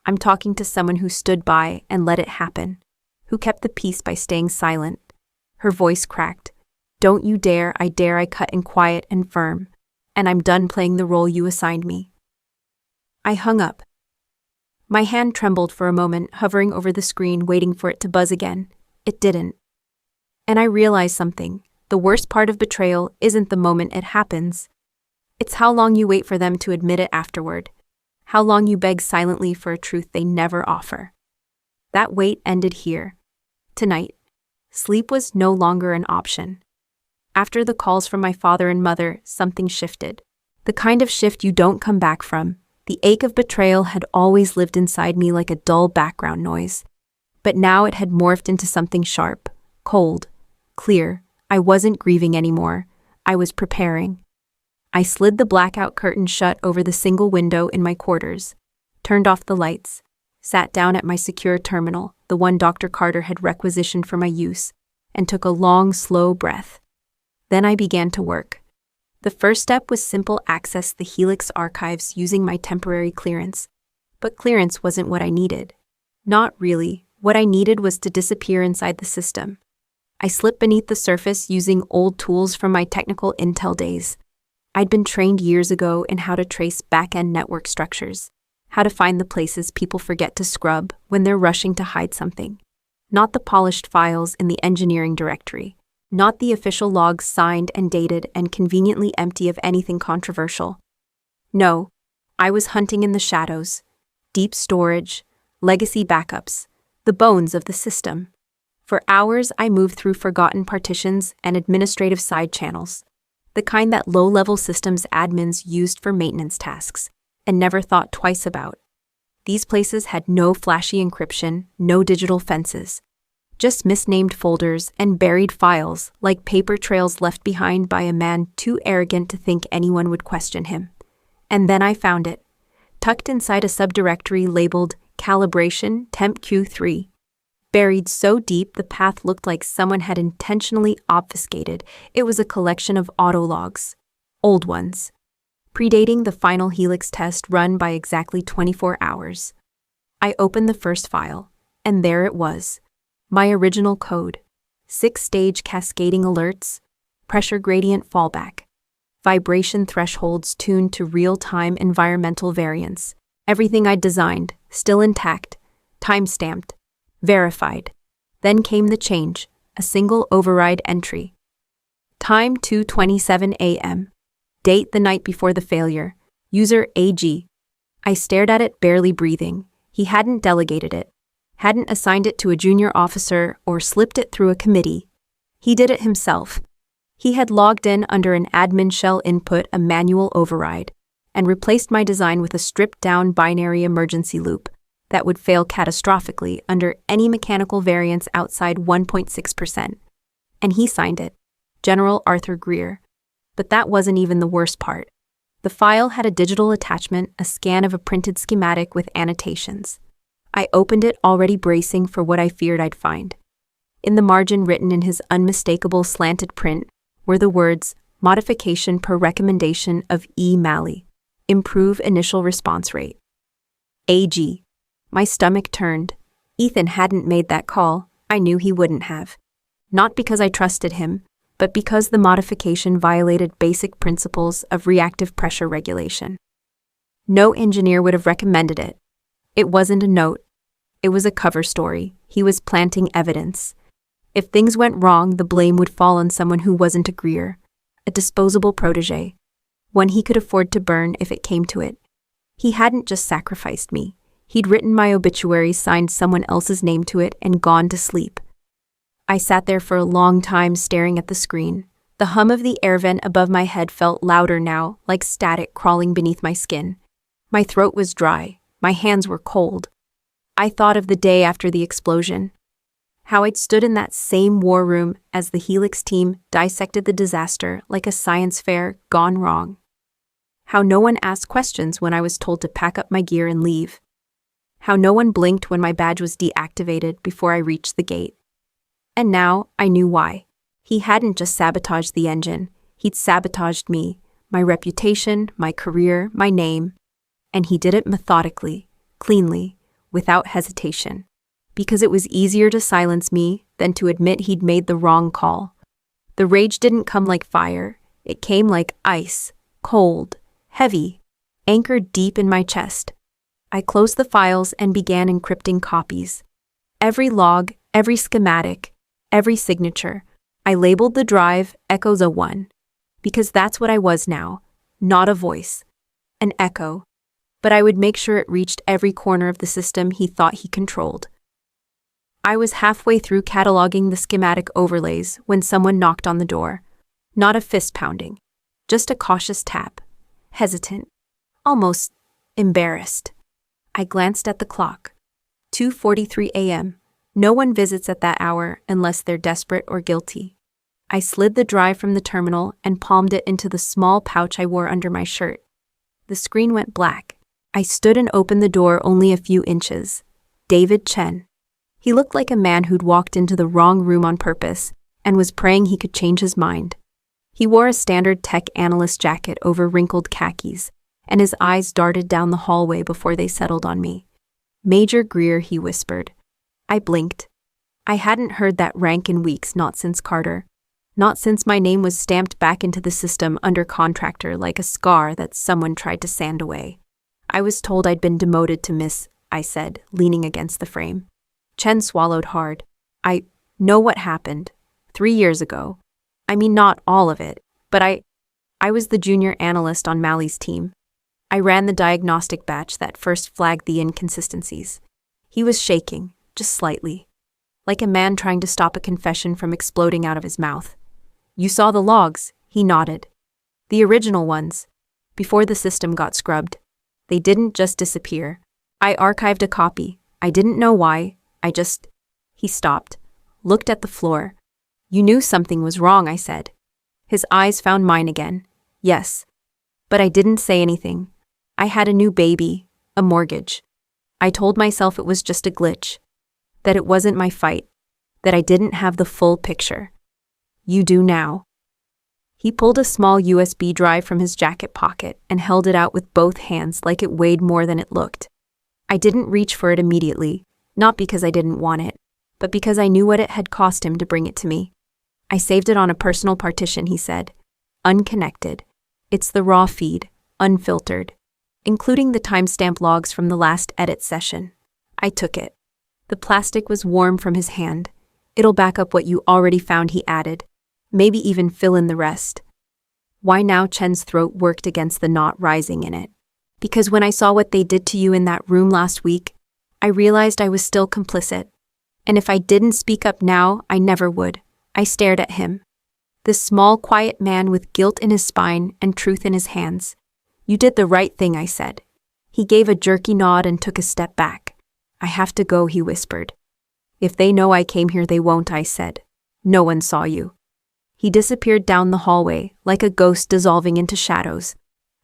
"I'm talking to someone who stood by and let it happen, who kept the peace by staying silent." Her voice cracked. "Don't you dare," I cut in quiet and firm. "And I'm done playing the role you assigned me." I hung up. My hand trembled for a moment, hovering over the screen, waiting for it to buzz again. It didn't. And I realized something. The worst part of betrayal isn't the moment it happens. It's how long you wait for them to admit it afterward. How long you beg silently for a truth they never offer. That wait ended here. Tonight. Sleep was no longer an option. After the calls from my father and mother, something shifted. The kind of shift you don't come back from. The ache of betrayal had always lived inside me like a dull background noise. But now it had morphed into something sharp, cold, clear. I wasn't grieving anymore. I was preparing. I slid the blackout curtain shut over the single window in my quarters, turned off the lights, sat down at my secure terminal, the one Dr. Carter had requisitioned for my use, and took a long, slow breath. Then I began to work. The first step was simple: access the Helix archives using my temporary clearance. But clearance wasn't what I needed. Not really. What I needed was to disappear inside the system. I slipped beneath the surface using old tools from my technical intel days. I'd been trained years ago in how to trace back-end network structures, how to find the places people forget to scrub when they're rushing to hide something. Not the polished files in the engineering directory, not the official logs signed and dated and conveniently empty of anything controversial. No, I was hunting in the shadows, deep storage, legacy backups, the bones of the system. For hours, I moved through forgotten partitions and administrative side channels, the kind that low-level systems admins used for maintenance tasks and never thought twice about. These places had no flashy encryption, no digital fences, just misnamed folders and buried files like paper trails left behind by a man too arrogant to think anyone would question him. And then I found it, tucked inside a subdirectory labeled Calibration Temp Q3. Buried so deep the path looked like someone had intentionally obfuscated. It was a collection of autologs, old ones, predating the final Helix test run by exactly 24 hours. I opened the first file, and there it was, my original code, 6-stage cascading alerts, pressure gradient fallback, vibration thresholds tuned to real-time environmental variance, everything I'd designed, still intact, time-stamped, verified. Then came the change, a single override entry. Time 2:27 a.m. Date the night before the failure. User AG. I stared at it, barely breathing. He hadn't delegated it, hadn't assigned it to a junior officer or slipped it through a committee. He did it himself. He had logged in under an admin shell input, a manual override, and replaced my design with a stripped-down binary emergency loop that would fail catastrophically under any mechanical variance outside 1.6%. And he signed it, General Arthur Greer. But that wasn't even the worst part. The file had a digital attachment, a scan of a printed schematic with annotations. I opened it, already bracing for what I feared I'd find. In the margin, written in his unmistakable slanted print, were the words, "Modification per recommendation of E. Malley. Improve initial response rate." AG. My stomach turned. Ethan hadn't made that call. I knew he wouldn't have. Not because I trusted him, but because the modification violated basic principles of reactive pressure regulation. No engineer would have recommended it. It wasn't a note. It was a cover story. He was planting evidence. If things went wrong, the blame would fall on someone who wasn't a Greer, a disposable protege, one he could afford to burn if it came to it. He hadn't just sacrificed me. He'd written my obituary, signed someone else's name to it, and gone to sleep. I sat there for a long time staring at the screen. The hum of the air vent above my head felt louder now, like static crawling beneath my skin. My throat was dry. My hands were cold. I thought of the day after the explosion. How I'd stood in that same war room as the Helix team dissected the disaster like a science fair gone wrong. How no one asked questions when I was told to pack up my gear and leave. How no one blinked when my badge was deactivated before I reached the gate. And now I knew why. He hadn't just sabotaged the engine. He'd sabotaged me, my reputation, my career, my name. And he did it methodically, cleanly, without hesitation. Because it was easier to silence me than to admit he'd made the wrong call. The rage didn't come like fire. It came like ice, cold, heavy, anchored deep in my chest. I closed the files and began encrypting copies. Every log, every schematic, every signature. I labeled the drive Echoes A1, because that's what I was now, not a voice, an echo. But I would make sure it reached every corner of the system he thought he controlled. I was halfway through cataloging the schematic overlays when someone knocked on the door. Not a fist pounding, just a cautious tap, hesitant, almost embarrassed. I glanced at the clock. 2:43 a.m. No one visits at that hour unless they're desperate or guilty. I slid the drive from the terminal and palmed it into the small pouch I wore under my shirt. The screen went black. I stood and opened the door only a few inches. David Chen. He looked like a man who'd walked into the wrong room on purpose and was praying he could change his mind. He wore a standard tech analyst jacket over wrinkled khakis, and his eyes darted down the hallway before they settled on me. "Major Greer," he whispered. I blinked. I hadn't heard that rank in weeks, not since Carter. Not since my name was stamped back into the system under contractor like a scar that someone tried to sand away. I was told I'd been demoted to Miss, I said, leaning against the frame. Chen swallowed hard. I know what happened. 3 years ago. I mean, not all of it, but I was the junior analyst on Malley's team. I ran the diagnostic batch that first flagged the inconsistencies. He was shaking, just slightly, like a man trying to stop a confession from exploding out of his mouth. You saw the logs, he nodded. The original ones, before the system got scrubbed. They didn't just disappear. I archived a copy. I didn't know why. He stopped, looked at the floor. You knew something was wrong, I said. His eyes found mine again. Yes. But I didn't say anything. I had a new baby, a mortgage. I told myself it was just a glitch, that it wasn't my fight, that I didn't have the full picture. You do now. He pulled a small USB drive from his jacket pocket and held it out with both hands like it weighed more than it looked. I didn't reach for it immediately, not because I didn't want it, but because I knew what it had cost him to bring it to me. I saved it on a personal partition, he said. Unconnected. It's the raw feed, unfiltered, including the timestamp logs from the last edit session. I took it. The plastic was warm from his hand. It'll back up what you already found, he added. Maybe even fill in the rest. Why now? Chen's throat worked against the knot rising in it. Because when I saw what they did to you in that room last week, I realized I was still complicit. And if I didn't speak up now, I never would. I stared at him. This small, quiet man with guilt in his spine and truth in his hands. You did the right thing, I said. He gave a jerky nod and took a step back. I have to go, he whispered. If they know I came here, they won't, I said. No one saw you. He disappeared down the hallway, like a ghost dissolving into shadows.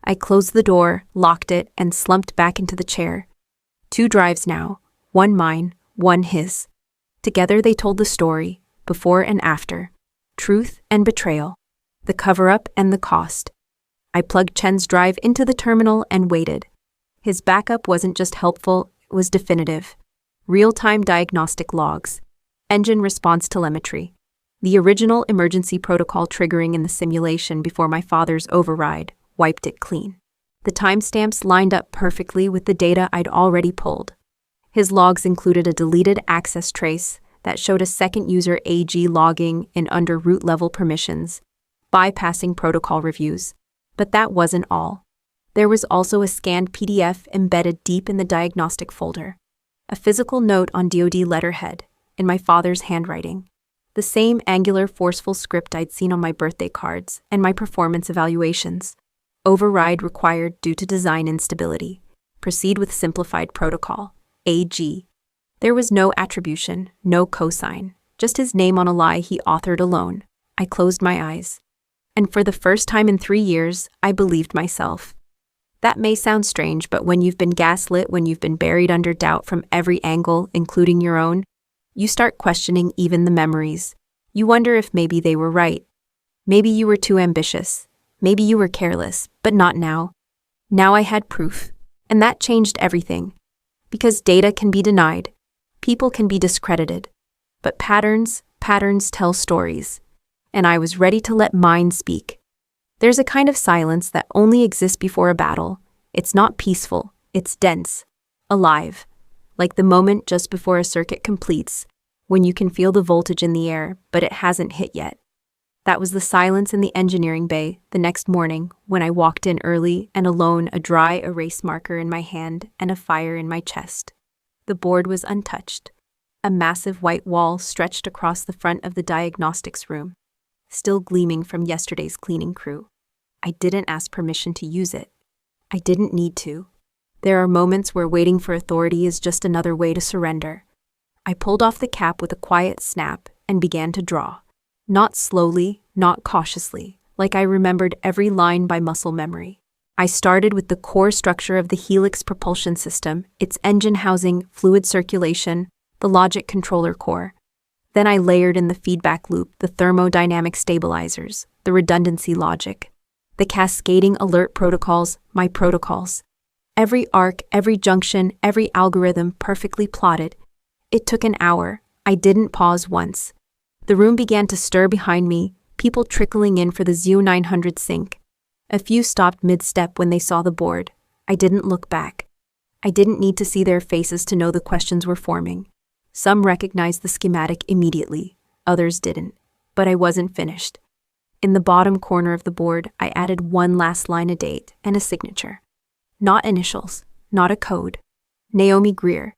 I closed the door, locked it, and slumped back into the chair. 2 drives now, one mine, one his. Together they told the story, before and after. Truth and betrayal. The cover-up and the cost. I plugged Chen's drive into the terminal and waited. His backup wasn't just helpful, it was definitive. Real-time diagnostic logs. Engine response telemetry. The original emergency protocol triggering in the simulation before my father's override wiped it clean. The timestamps lined up perfectly with the data I'd already pulled. His logs included a deleted access trace that showed a second user AG logging in under root level permissions, bypassing protocol reviews. But that wasn't all. There was also a scanned PDF embedded deep in the diagnostic folder. A physical note on DoD letterhead, in my father's handwriting. The same angular, forceful script I'd seen on my birthday cards and my performance evaluations. Override required due to design instability. Proceed with simplified protocol. AG. There was no attribution, no cosign, just his name on a lie he authored alone. I closed my eyes. And for the first time in 3 years, I believed myself. That may sound strange, but when you've been gaslit, when you've been buried under doubt from every angle, including your own, you start questioning even the memories. You wonder if maybe they were right. Maybe you were too ambitious. Maybe you were careless, but not now. Now I had proof. And that changed everything. Because data can be denied. People can be discredited. But patterns tell stories. And I was ready to let mine speak. There's a kind of silence that only exists before a battle. It's not peaceful. It's dense. Alive. Like the moment just before a circuit completes, when you can feel the voltage in the air, but it hasn't hit yet. That was the silence in the engineering bay the next morning when I walked in early and alone, a dry erase marker in my hand and a fire in my chest. The board was untouched. A massive white wall stretched across the front of the diagnostics room, still gleaming from yesterday's cleaning crew. I didn't ask permission to use it. I didn't need to. There are moments where waiting for authority is just another way to surrender. I pulled off the cap with a quiet snap and began to draw. Not slowly, not cautiously, like I remembered every line by muscle memory. I started with the core structure of the Helix propulsion system, its engine housing, fluid circulation, the logic controller core. Then I layered in the feedback loop, the thermodynamic stabilizers, the redundancy logic, the cascading alert protocols, my protocols. Every arc, every junction, every algorithm perfectly plotted. It took an hour, I didn't pause once. The room began to stir behind me, people trickling in for the ZU900 sync. A few stopped mid-step when they saw the board. I didn't look back. I didn't need to see their faces to know the questions were forming. Some recognized the schematic immediately, others didn't. But I wasn't finished. In the bottom corner of the board, I added one last line, a date, and a signature. Not initials, not a code. Naomi Greer.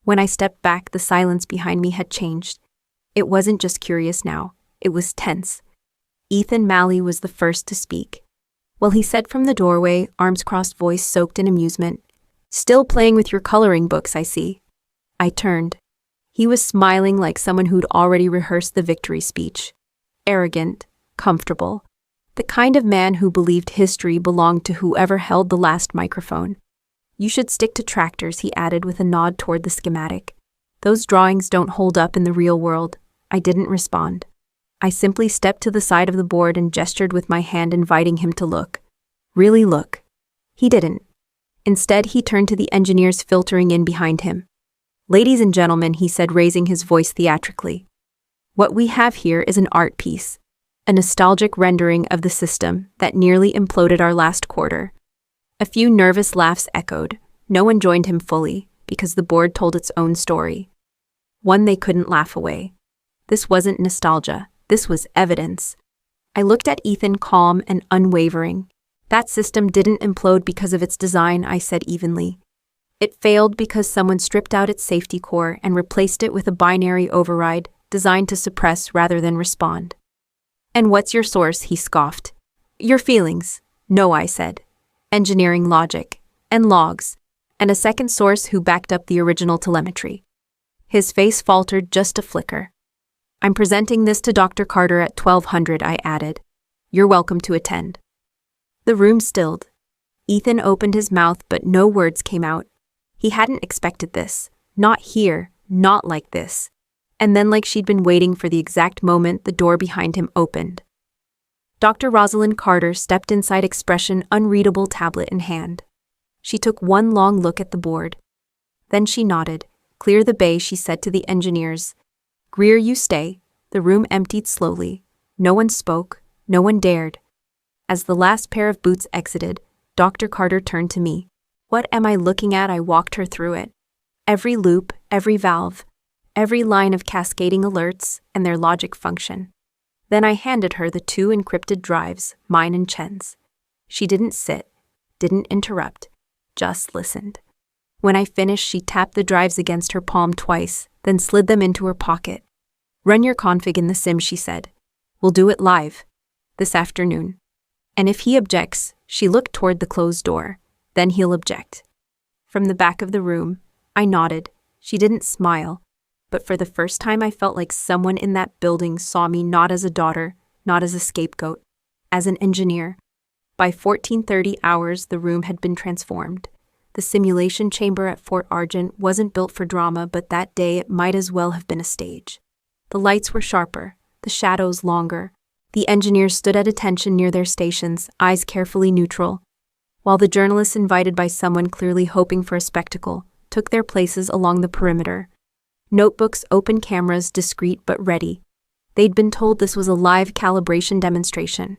When I stepped back, the silence behind me had changed. It wasn't just curious now, it was tense. Ethan Malley was the first to speak. Well, he said from the doorway, arms crossed, voice soaked in amusement. Still playing with your coloring books, I see. I turned. He was smiling like someone who'd already rehearsed the victory speech. Arrogant, comfortable. The kind of man who believed history belonged to whoever held the last microphone. You should stick to tractors, he added with a nod toward the schematic. Those drawings don't hold up in the real world. I didn't respond. I simply stepped to the side of the board and gestured with my hand, inviting him to look. Really look. He didn't. Instead, he turned to the engineers filtering in behind him. Ladies and gentlemen, he said, raising his voice theatrically. What we have here is an art piece, a nostalgic rendering of the system that nearly imploded our last quarter. A few nervous laughs echoed. No one joined him fully, because the board told its own story. One they couldn't laugh away. This wasn't nostalgia. This was evidence. I looked at Ethan, calm and unwavering. That system didn't implode because of its design, I said evenly. It failed because someone stripped out its safety core and replaced it with a binary override designed to suppress rather than respond. And what's your source? He scoffed. Your feelings. No, I said. Engineering logic. And logs. And a second source who backed up the original telemetry. His face faltered just a flicker. I'm presenting this to Dr. Carter at 1200, I added. You're welcome to attend. The room stilled. Ethan opened his mouth, but no words came out. He hadn't expected this. Not here, not like this. And then, like she'd been waiting for the exact moment, the door behind him opened. Dr. Rosalind Carter stepped inside, expression unreadable, tablet in hand. She took one long look at the board. Then she nodded. Clear the bay, she said to the engineers. Greer, you stay. The room emptied slowly. No one spoke. No one dared. As the last pair of boots exited, Dr. Carter turned to me. What am I looking at? I walked her through it. Every loop, every valve, every line of cascading alerts and their logic function. Then I handed her the 2 encrypted drives, mine and Chen's. She didn't sit, didn't interrupt, just listened. When I finished, she tapped the drives against her palm twice, then slid them into her pocket. Run your config in the sim, she said. We'll do it live. This afternoon. And if he objects, she looked toward the closed door, then he'll object. From the back of the room, I nodded. She didn't smile, but for the first time I felt like someone in that building saw me not as a daughter, not as a scapegoat, as an engineer. By 14:30 hours, the room had been transformed. The simulation chamber at Fort Argent wasn't built for drama, but that day it might as well have been a stage. The lights were sharper, the shadows longer. The engineers stood at attention near their stations, eyes carefully neutral, while the journalists, invited by someone clearly hoping for a spectacle, took their places along the perimeter. Notebooks, open cameras, discreet but ready. They'd been told this was a live calibration demonstration.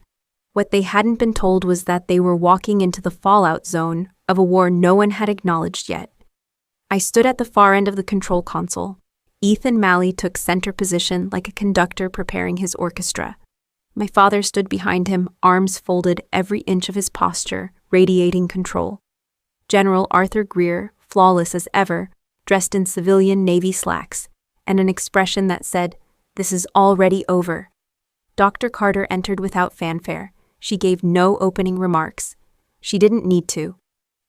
What they hadn't been told was that they were walking into the fallout zone of a war no one had acknowledged yet. I stood at the far end of the control console. Ethan Malley took center position like a conductor preparing his orchestra. My father stood behind him, arms folded, every inch of his posture radiating control. General Arthur Greer, flawless as ever, dressed in civilian Navy slacks, and an expression that said, "This is already over." Dr. Carter entered without fanfare. She gave no opening remarks. She didn't need to.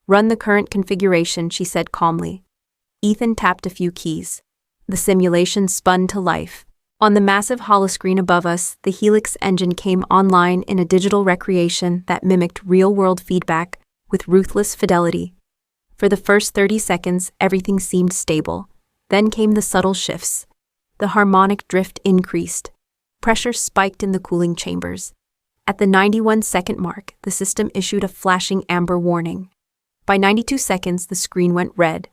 Run the current configuration, she said calmly. Ethan tapped a few keys. The simulation spun to life. On the massive holoscreen above us, the Helix engine came online in a digital recreation that mimicked real-world feedback with ruthless fidelity. For the first 30 seconds, everything seemed stable. Then came the subtle shifts. The harmonic drift increased. Pressure spiked in the cooling chambers. At the 91-second mark, the system issued a flashing amber warning. By 92 seconds, the screen went red.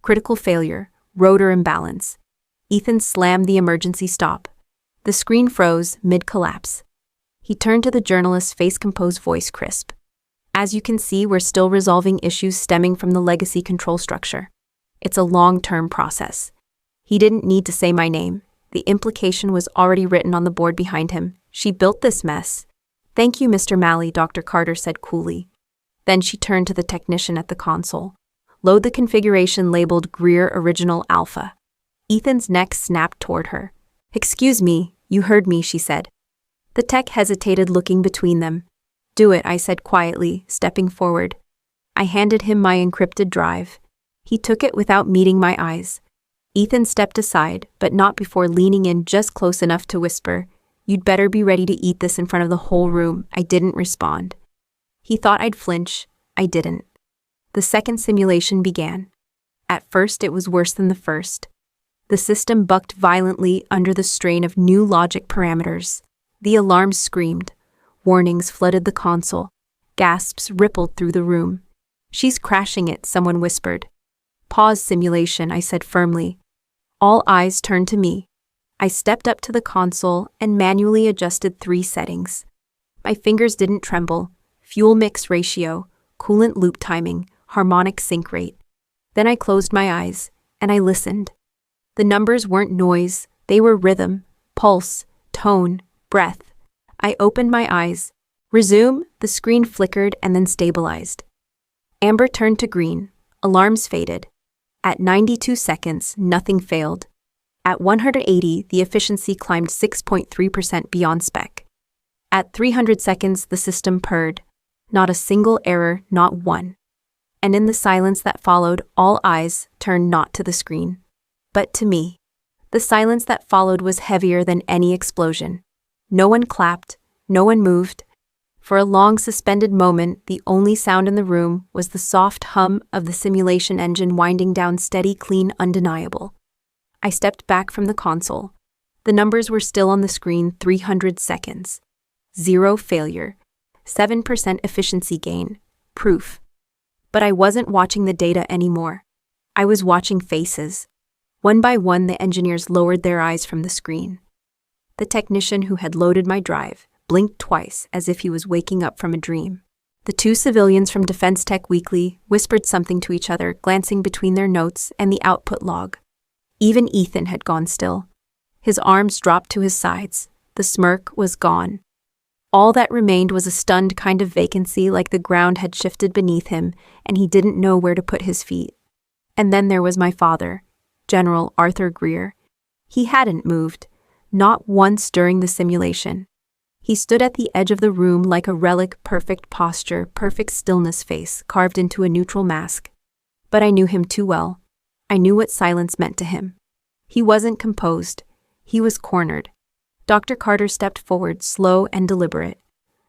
Critical failure, rotor imbalance. Ethan slammed the emergency stop. The screen froze mid-collapse. He turned to the journalist's face-composed voice crisp. As you can see, we're still resolving issues stemming from the legacy control structure. It's a long-term process. He didn't need to say my name. The implication was already written on the board behind him. She built this mess. Thank you, Mr. Malley, Dr. Carter said coolly. Then she turned to the technician at the console. Load the configuration labeled Greer Original Alpha. Ethan's neck snapped toward her. Excuse me, you heard me, she said. The tech hesitated, looking between them. Do it, I said quietly, stepping forward. I handed him my encrypted drive. He took it without meeting my eyes. Ethan stepped aside, but not before leaning in just close enough to whisper, "You'd better be ready to eat this in front of the whole room." I didn't respond. He thought I'd flinch. I didn't. The second simulation began. At first, it was worse than the first. The system bucked violently under the strain of new logic parameters. The alarms screamed. Warnings flooded the console. Gasps rippled through the room. "She's crashing it," someone whispered. "Pause simulation," I said firmly. All eyes turned to me. I stepped up to the console and manually adjusted 3 settings. My fingers didn't tremble. Fuel mix ratio, coolant loop timing, harmonic sync rate. Then I closed my eyes, and I listened. The numbers weren't noise, they were rhythm, pulse, tone, breath. I opened my eyes. Resume, the screen flickered and then stabilized. Amber turned to green. Alarms faded. At 92 seconds, nothing failed. At 180, the efficiency climbed 6.3% beyond spec. At 300 seconds, the system purred. Not a single error, not one. And in the silence that followed, all eyes turned not to the screen, but to me. The silence that followed was heavier than any explosion. No one clapped, no one moved. For a long suspended moment, the only sound in the room was the soft hum of the simulation engine winding down, steady, clean, undeniable. I stepped back from the console. The numbers were still on the screen. 300 seconds. 0 failure. 7% efficiency gain. Proof. But I wasn't watching the data anymore. I was watching faces. One by one, the engineers lowered their eyes from the screen. The technician who had loaded my drive blinked twice as if he was waking up from a dream. The 2 civilians from Defense Tech Weekly whispered something to each other, glancing between their notes and the output log. Even Ethan had gone still. His arms dropped to his sides. The smirk was gone. All that remained was a stunned kind of vacancy, like the ground had shifted beneath him and he didn't know where to put his feet. And then there was my father, General Arthur Greer. He hadn't moved, not once during the simulation. He stood at the edge of the room like a relic, perfect posture, perfect stillness, face carved into a neutral mask. But I knew him too well. I knew what silence meant to him. He wasn't composed. He was cornered. Dr. Carter stepped forward, slow and deliberate.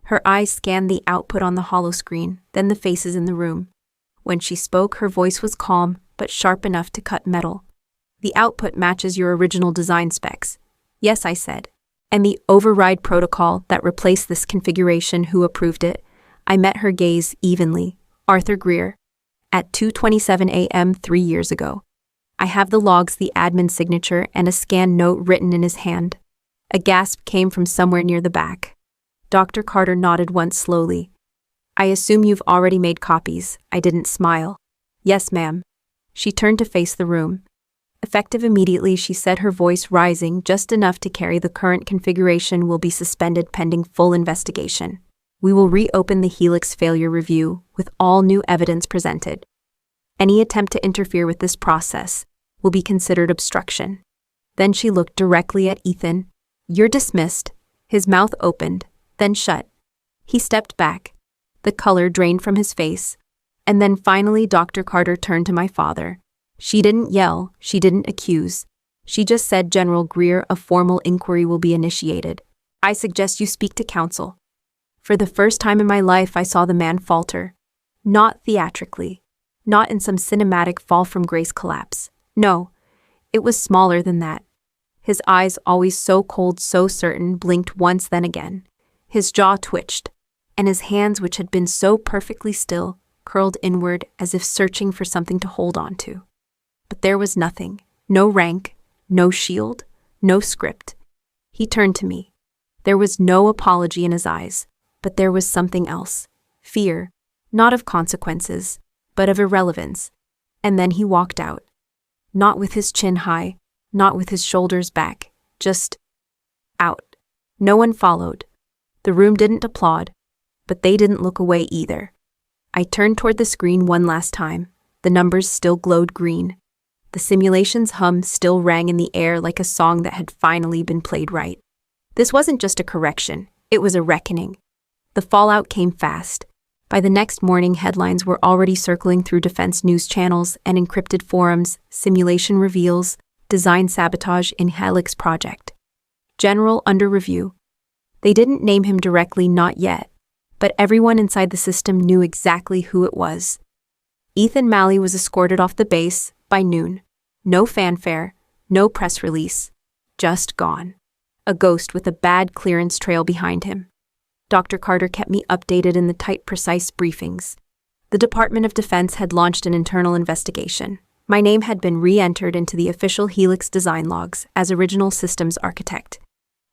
Her eyes scanned the output on the hollow screen, then the faces in the room. When she spoke, her voice was calm, but sharp enough to cut metal. "The output matches your original design specs." "Yes," I said. "And the override protocol that replaced this configuration, who approved it?" I met her gaze evenly. "Arthur Greer. At 2:27 a.m. 3 years ago. I have the logs, the admin signature, and a scanned note written in his hand." A gasp came from somewhere near the back. Dr. Carter nodded once slowly. "I assume you've already made copies." I didn't smile. "Yes, ma'am." She turned to face the room. Effective immediately, she said, her voice rising just enough to carry, "The current configuration will be suspended pending full investigation. We will reopen the Helix failure review with all new evidence presented. Any attempt to interfere with this process will be considered obstruction." Then she looked directly at Ethan. "You're dismissed." His mouth opened, then shut. He stepped back. The color drained from his face. And then finally Dr. Carter turned to my father. She didn't yell, she didn't accuse. She just said, "General Greer, a formal inquiry will be initiated. I suggest you speak to counsel." For the first time in my life, I saw the man falter. Not theatrically. Not in some cinematic fall from grace collapse. No, it was smaller than that. His eyes, always so cold, so certain, blinked once, then again. His jaw twitched, and his hands, which had been so perfectly still, curled inward as if searching for something to hold on to. But there was nothing. No rank, No shield, no script. He turned to me. There was no apology in his eyes, but there was something else. Fear, not of consequences, but of irrelevance. And then he walked out. Not with his chin high, not with his shoulders back, just out. No one followed. The room didn't applaud, but they didn't look away either. I turned toward the screen one last time. The numbers still glowed green. The simulation's hum still rang in the air like a song that had finally been played right. This wasn't just a correction, it was a reckoning. The fallout came fast. By the next morning, headlines were already circling through defense news channels and encrypted forums, simulation reveals, design sabotage in Helix project. General under review. They didn't name him directly, not yet, but everyone inside the system knew exactly who it was. Ethan Malley was escorted off the base by noon. No fanfare, no press release, just gone. A ghost with a bad clearance trail behind him. Dr. Carter kept me updated in the tight, precise briefings. The Department of Defense had launched an internal investigation. My name had been re-entered into the official Helix design logs as original systems architect.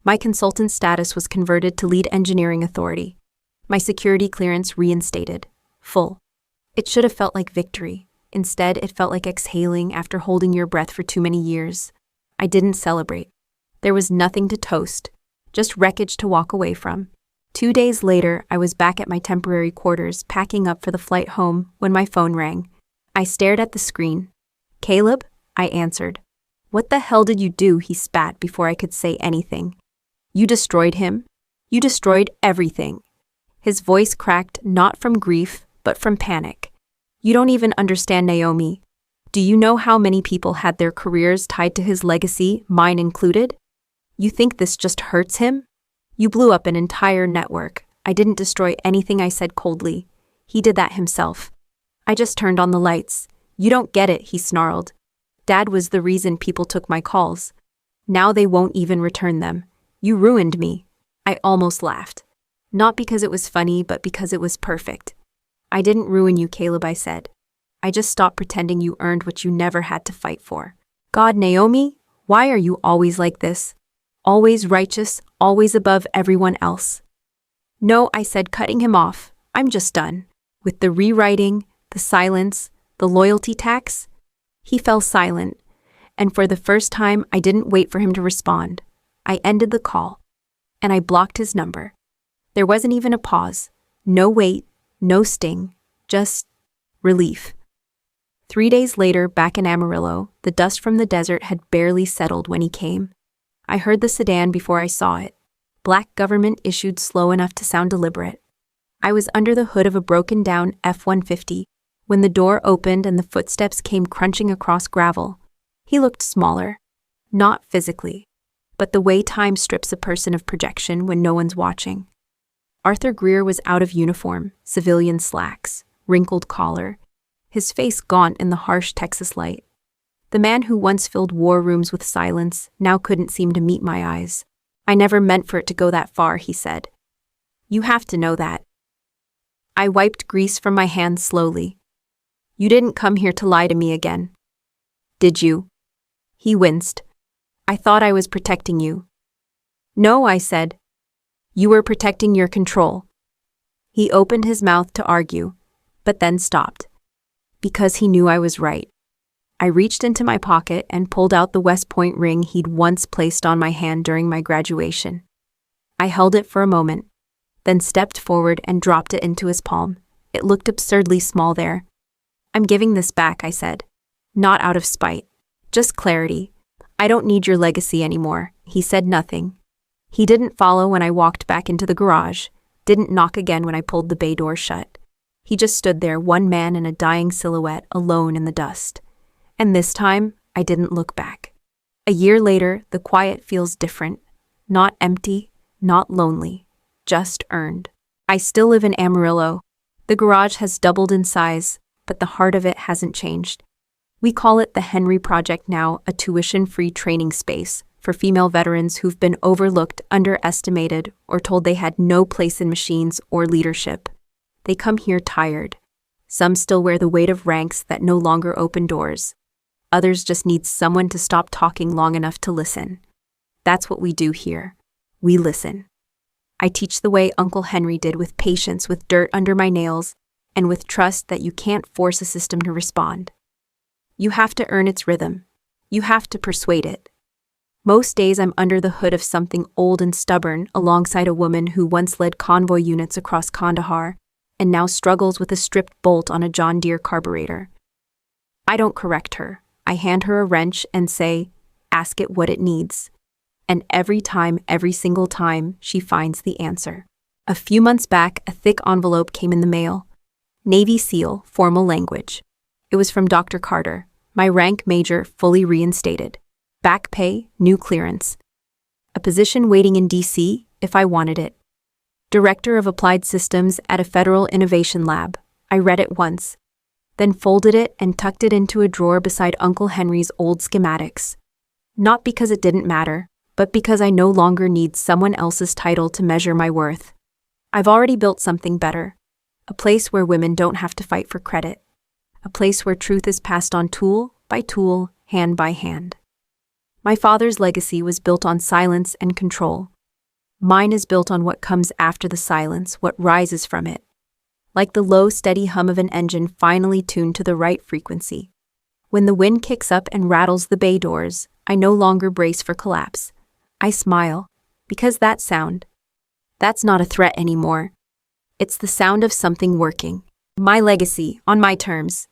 My consultant status was converted to lead engineering authority. My security clearance reinstated. Full. It should have felt like victory. Instead, it felt like exhaling after holding your breath for too many years. I didn't celebrate. There was nothing to toast, just wreckage to walk away from. 2 days later, I was back at my temporary quarters, packing up for the flight home, when my phone rang. I stared at the screen. "Caleb?" I answered. "What the hell did you do?" he spat before I could say anything. "You destroyed him. You destroyed everything." His voice cracked not from grief, but from panic. "You don't even understand, Naomi. Do you know how many people had their careers tied to his legacy, mine included? You think this just hurts him? You blew up an entire network. I didn't destroy anything," I said coldly. "He did that himself. I just turned on the lights." "You don't get it," he snarled. "Dad was the reason people took my calls. Now they won't even return them. You ruined me." I almost laughed. Not because it was funny, but because it was perfect. "I didn't ruin you, Caleb," I said. "I just stopped pretending you earned what you never had to fight for." "God, Naomi, why are you always like this? Always righteous, always above everyone else." "No," I said, cutting him off. "I'm just done. With the rewriting, the silence, the loyalty tax." He fell silent, and for the first time, I didn't wait for him to respond. I ended the call, and I blocked his number. There wasn't even a pause. No wait, no sting, just relief. 3 days later, back in Amarillo, the dust from the desert had barely settled when he came. I heard the sedan before I saw it. Black government issued slow enough to sound deliberate. I was under the hood of a broken-down F-150 when the door opened and the footsteps came crunching across gravel. He looked smaller. Not physically, but the way time strips a person of projection when no one's watching. Arthur Greer was out of uniform, civilian slacks, wrinkled collar, his face gaunt in the harsh Texas light. The man who once filled war rooms with silence now couldn't seem to meet my eyes. "I never meant for it to go that far," he said. "You have to know that." I wiped grease from my hands slowly. "You didn't come here to lie to me again, did you?" He winced. "I thought I was protecting you." "No," I said. "You were protecting your control." He opened his mouth to argue, but then stopped. Because he knew I was right. I reached into my pocket and pulled out the West Point ring he'd once placed on my hand during my graduation. I held it for a moment, then stepped forward and dropped it into his palm. It looked absurdly small there. "I'm giving this back," I said. "Not out of spite. Just clarity. I don't need your legacy anymore." He said nothing. He didn't follow when I walked back into the garage, didn't knock again when I pulled the bay door shut. He just stood there, one man in a dying silhouette, alone in the dust. And this time, I didn't look back. A year later, the quiet feels different. Not empty, not lonely, just earned. I still live in Amarillo. The garage has doubled in size, but the heart of it hasn't changed. We call it the Henry Project now, a tuition-free training space for female veterans who've been overlooked, underestimated, or told they had no place in machines or leadership. They come here tired. Some still wear the weight of ranks that no longer open doors. others just need someone to stop talking long enough to listen. That's what we do here. We listen. I teach the way Uncle Henry did, with patience, with dirt under my nails, and with trust that you can't force a system to respond. You have to earn its rhythm. You have to persuade it. Most days I'm under the hood of something old and stubborn, alongside a woman who once led convoy units across Kandahar and now struggles with a stripped bolt on a John Deere carburetor. I don't correct her. I hand her a wrench and say, ask it what it needs. And every time, every single time, she finds the answer. A few months back, a thick envelope came in the mail. Navy SEAL, formal language. It was from Dr. Carter, my rank major, fully reinstated. Back pay, new clearance. A position waiting in D.C. if I wanted it. Director of Applied Systems at a federal innovation lab. I read it once, then folded it and tucked it into a drawer beside Uncle Henry's old schematics. Not because it didn't matter, but because I no longer need someone else's title to measure my worth. I've already built something better. A place where women don't have to fight for credit. A place where truth is passed on tool by tool, hand by hand. My father's legacy was built on silence and control. Mine is built on what comes after the silence, what rises from it. Like the low, steady hum of an engine finally tuned to the right frequency. When the wind kicks up and rattles the bay doors, I no longer brace for collapse. I smile, because that sound, that's not a threat anymore. It's the sound of something working. My legacy, on my terms.